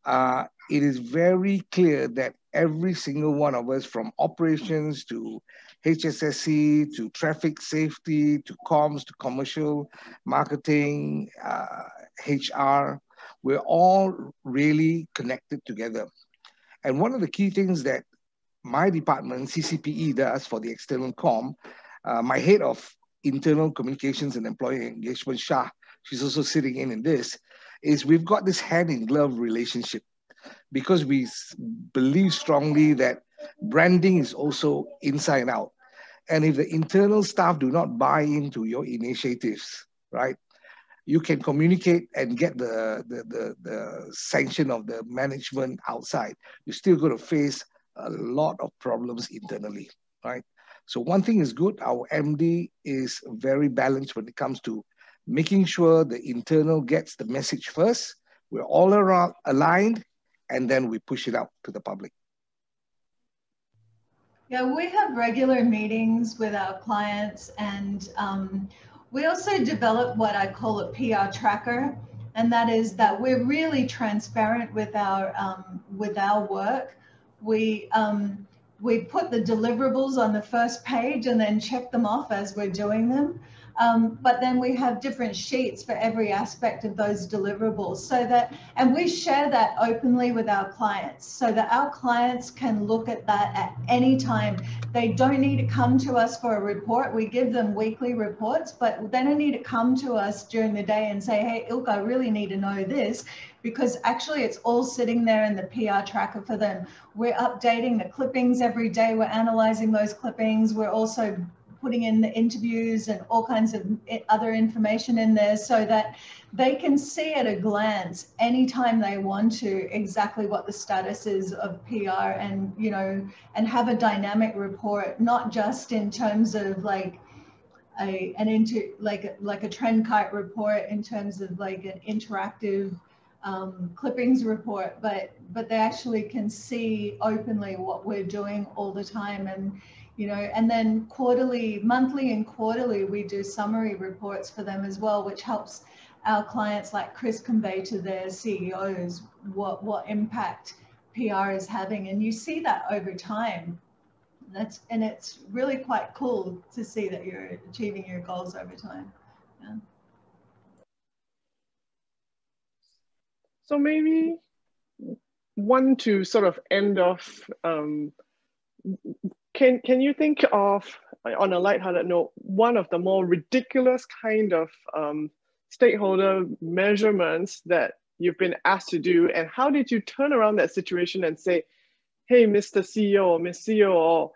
it is very clear that every single one of us, from operations to HSSC to traffic safety to comms to commercial marketing, HR, we're all really connected together. And one of the key things that my department, CCPE, does for the external comm, my head of internal communications and employee engagement, Shah, she's also sitting in this, is we've got this hand-in-glove relationship, because we believe strongly that branding is also inside out. And if the internal staff do not buy into your initiatives, right, you can communicate and get the sanction of the management outside. You're still going to face a lot of problems internally, right? So one thing is good, our MD is very balanced when it comes to making sure the internal gets the message first. We're all around aligned, and then we push it out to the public. Yeah, we have regular meetings with our clients, and we also develop what I call a PR tracker, and that is that we're really transparent with our work. We put the deliverables on the first page and then check them off as we're doing them. But then we have different sheets for every aspect of those deliverables, so that, and we share that openly with our clients so that our clients can look at that at any time. They don't need to come to us for a report. We give them weekly reports, but they don't need to come to us during the day and say, hey, Ilka, I really need to know this, because actually it's all sitting there in the PR tracker for them. We're updating the clippings every day. We're analyzing those clippings. We're also putting in the interviews and all kinds of other information in there so that they can see at a glance anytime they want to exactly what the status is of PR, and and have a dynamic report, not just in terms of like a trend kite report in terms of like an interactive clippings report, but they actually can see openly what we're doing all the time. And and then monthly and quarterly, we do summary reports for them as well, which helps our clients like Chris convey to their CEOs what impact PR is having. And you see that over time. And it's really quite cool to see that you're achieving your goals over time. Yeah. So maybe one to sort of end off, can you think of, on a lighthearted note, one of the more ridiculous kind of stakeholder measurements that you've been asked to do, and how did you turn around that situation and say, hey, Mr. CEO or Ms. CEO, or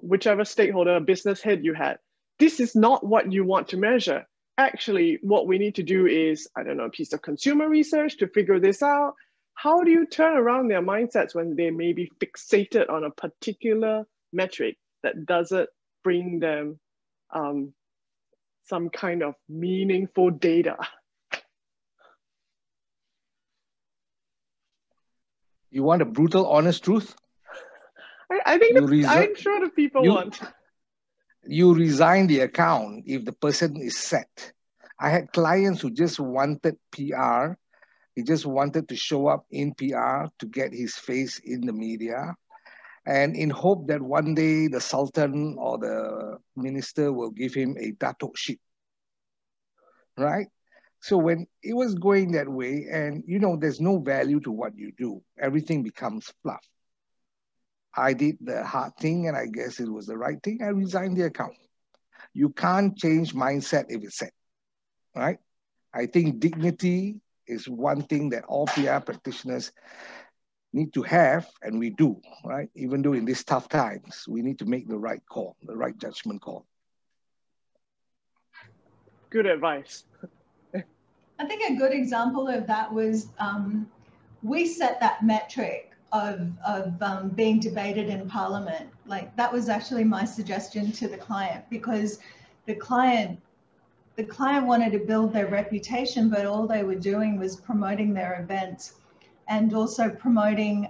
whichever stakeholder, business head you had, this is not what you want to measure. Actually, what we need to do is, I don't know, a piece of consumer research to figure this out. How do you turn around their mindsets when they may be fixated on a particular metric that doesn't bring them some kind of meaningful data? You want a brutal, honest truth? I think I'm sure the people want. You resign the account if the person is set. I had clients who just wanted PR. He just wanted to show up in PR to get his face in the media, and in hope that one day the Sultan or the minister will give him a datuk ship, right? So when it was going that way, and there's no value to what you do, everything becomes fluff. I did the hard thing, and I guess it was the right thing. I resigned the account. You can't change mindset if it's set, right? I think dignity is one thing that all PR practitioners need to have, and we do, right? Even though in these tough times, we need to make the right call, the right judgment call. Good advice. I think a good example of that was we set that metric of being debated in Parliament. Like, that was actually my suggestion to the client, because the client wanted to build their reputation, but all they were doing was promoting their events and also promoting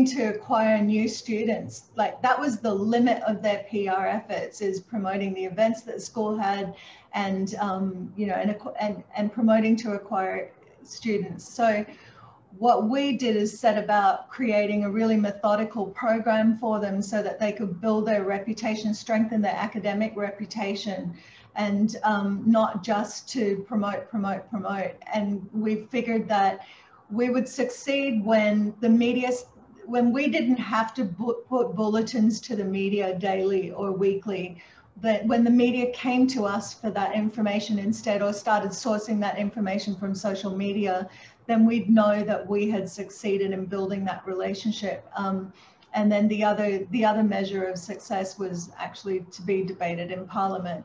to acquire new students. Like, that was the limit of their PR efforts, is promoting the events that the school had, and and promoting to acquire students. So what we did is set about creating a really methodical program for them so that they could build their reputation, strengthen their academic reputation, and not just to promote. And we figured that we would succeed when when we didn't have to put bulletins to the media daily or weekly, but when the media came to us for that information instead, or started sourcing that information from social media, then we'd know that we had succeeded in building that relationship. And then the other measure of success was actually to be debated in Parliament.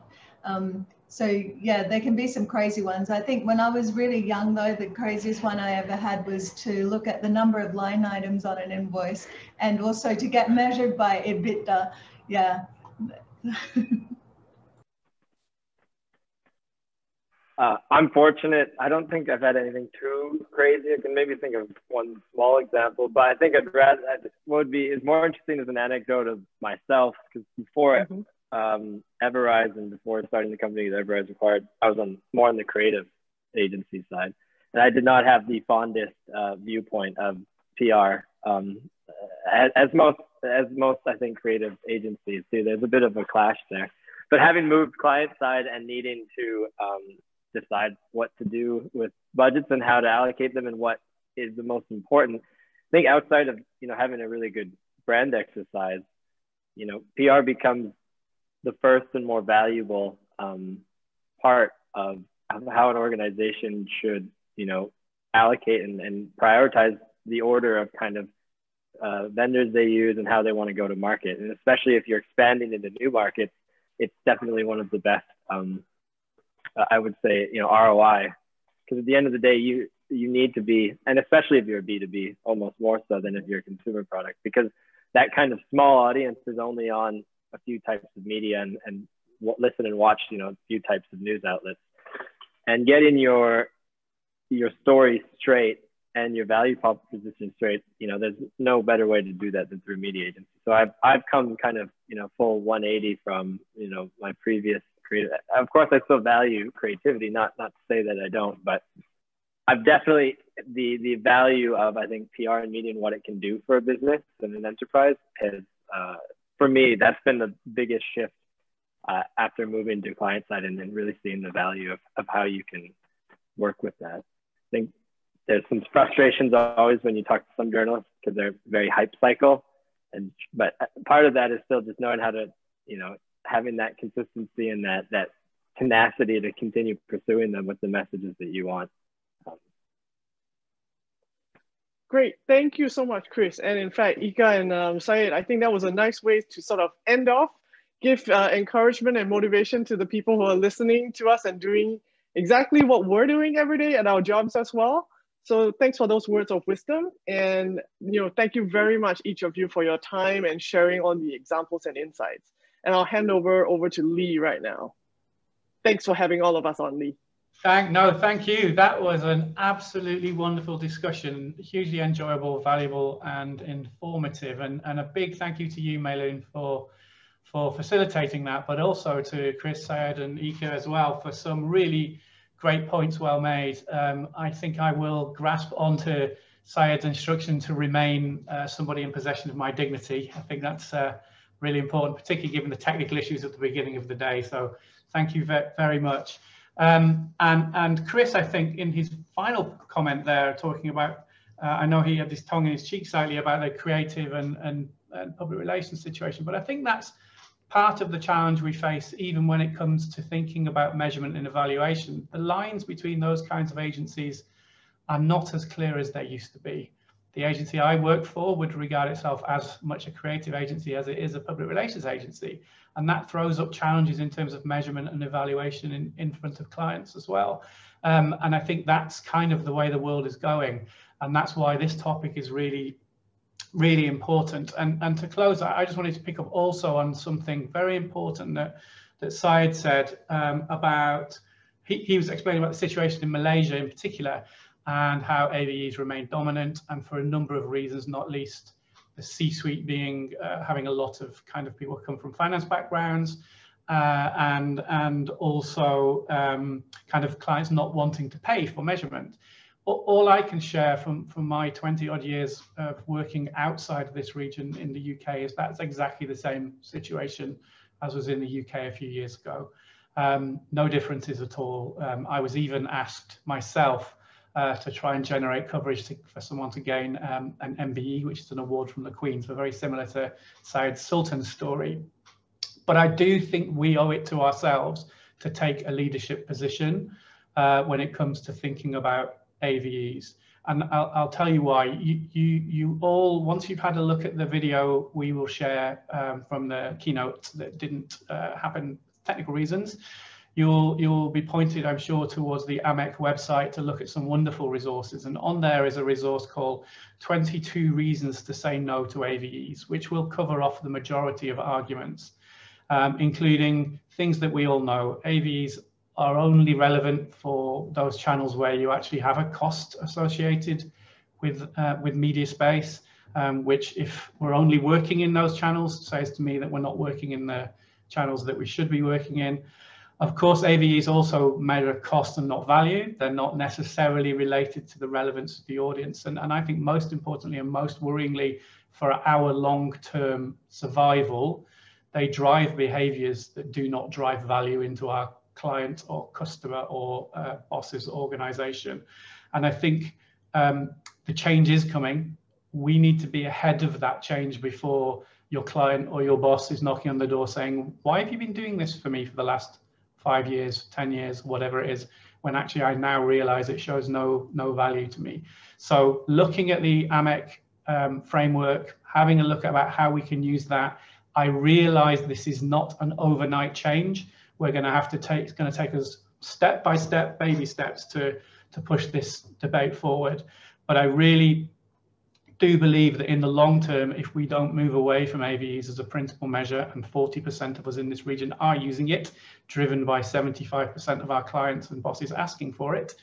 So yeah, there can be some crazy ones. I think when I was really young, though, the craziest one I ever had was to look at the number of line items on an invoice, and also to get measured by EBITDA. Yeah. I'm fortunate. I don't think I've had anything too crazy. I can maybe think of one small example, but I think is more interesting as an anecdote of myself, because before Everest, and before starting the company that Everest acquired, I was more on the creative agency side, and I did not have the fondest viewpoint of PR, as most I think creative agencies do. There's a bit of a clash there, but having moved client side and needing to decide what to do with budgets and how to allocate them and what is the most important, I think outside of having a really good brand exercise, PR becomes the first and more valuable part of how an organization should, allocate and prioritize the order of kind of vendors they use and how they want to go to market. And especially if you're expanding into new markets, it's definitely one of the best, I would say, ROI. Because at the end of the day, you need to be, and especially if you're a B2B, almost more so than if you're a consumer product, because that kind of small audience is only on a few types of media and listen and watch, a few types of news outlets. And getting your story straight and your value proposition straight, there's no better way to do that than through media agency. So I've come kind of, full 180 from, my previous creative. Of course, I still value creativity, not to say that I don't, but I've definitely, the value of, I think, PR and media and what it can do for a business and an enterprise has for me, that's been the biggest shift after moving to client side and then really seeing the value of how you can work with that. I think there's some frustrations always when you talk to some journalists because they're very hype cycle. But part of that is still just knowing how to, you know, having that consistency and that tenacity to continue pursuing them with the messages that you want. Great, thank you so much, Chris. And in fact, Ika and Syed, I think that was a nice way to sort of end off, give encouragement and motivation to the people who are listening to us and doing exactly what we're doing every day at our jobs as well. So thanks for those words of wisdom. And thank you very much, each of you, for your time and sharing all the examples and insights. And I'll hand over to Lee right now. Thanks for having all of us on, Lee. Thank you. That was an absolutely wonderful discussion, hugely enjoyable, valuable, and informative. And a big thank you to you, Mei-Lun, for facilitating that, but also to Chris, Syed, and Ika as well for some really great points well made. I think I will grasp onto Syed's instruction to remain somebody in possession of my dignity. I think that's really important, particularly given the technical issues at the beginning of the day. So thank you very much. And Chris, I think in his final comment there, talking about, I know he had his tongue in his cheek slightly about the creative and public relations situation, but I think that's part of the challenge we face even when it comes to thinking about measurement and evaluation. The lines between those kinds of agencies are not as clear as they used to be. The agency I work for would regard itself as much a creative agency as it is a public relations agency. And that throws up challenges in terms of measurement and evaluation in front of clients as well. And I think that's kind of the way the world is going. And that's why this topic is really, really important. And to close, I just wanted to pick up also on something very important that Syed said about, he was explaining about the situation in Malaysia in particular, and how AVEs remain dominant, and for a number of reasons, not least the C-suite being having a lot of kind of people who come from finance backgrounds, and also kind of clients not wanting to pay for measurement. All I can share from my 20 odd years of working outside of this region in the UK is that's exactly the same situation as was in the UK a few years ago. No differences at all. I was even asked myself to try and generate coverage for someone to gain an MBE, which is an award from the Queen, so very similar to Syed Sultan's story. But I do think we owe it to ourselves to take a leadership position when it comes to thinking about AVEs. And I'll tell you why. You all, once you've had a look at the video we will share from the keynote that didn't happen for technical reasons, you'll be pointed, I'm sure, towards the AMEC website to look at some wonderful resources. And on there is a resource called 22 Reasons to Say No to AVEs, which will cover off the majority of arguments, including things that we all know. AVEs are only relevant for those channels where you actually have a cost associated with media space, which if we're only working in those channels, says to me that we're not working in the channels that we should be working in. Of course, AVEs also measure cost and not value. They're not necessarily related to the relevance of the audience. And I think most importantly and most worryingly for our long-term survival, they drive behaviors that do not drive value into our client or customer or boss's organization. And I think the change is coming. We need to be ahead of that change before your client or your boss is knocking on the door saying, why have you been doing this for me for the last 5 years, 10 years, whatever it is, when actually I now realize it shows no value to me. So looking at the AMEC framework, having a look about how we can use that, I realize this is not an overnight change. We're going to have to take, it's going to take us step by step, baby steps to push this debate forward. But I really do believe that in the long term, if we don't move away from AVEs as a principal measure, and 40% of us in this region are using it, driven by 75% of our clients and bosses asking for it,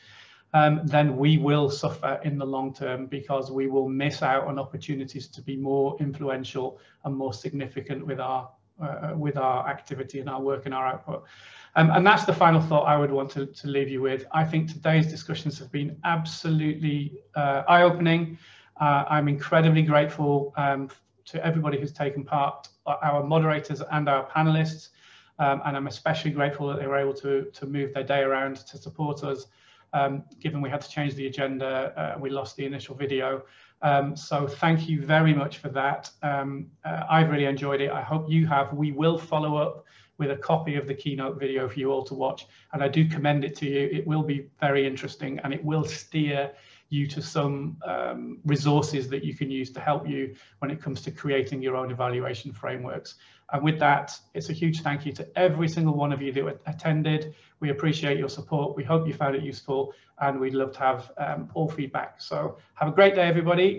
then we will suffer in the long term because we will miss out on opportunities to be more influential and more significant with our activity and our work and our output. And that's the final thought I would want to leave you with. I think today's discussions have been absolutely eye-opening. I'm incredibly grateful to everybody who's taken part, our moderators and our panelists. And I'm especially grateful that they were able to move their day around to support us, given we had to change the agenda, we lost the initial video. So thank you very much for that. I've really enjoyed it. I hope you have. We will follow up with a copy of the keynote video for you all to watch, and I do commend it to you. It will be very interesting, and it will steer you to some resources that you can use to help you when it comes to creating your own evaluation frameworks. And with that, it's a huge thank you to every single one of you that attended. We appreciate your support. We hope you found it useful, and we'd love to have all feedback. So have a great day, everybody.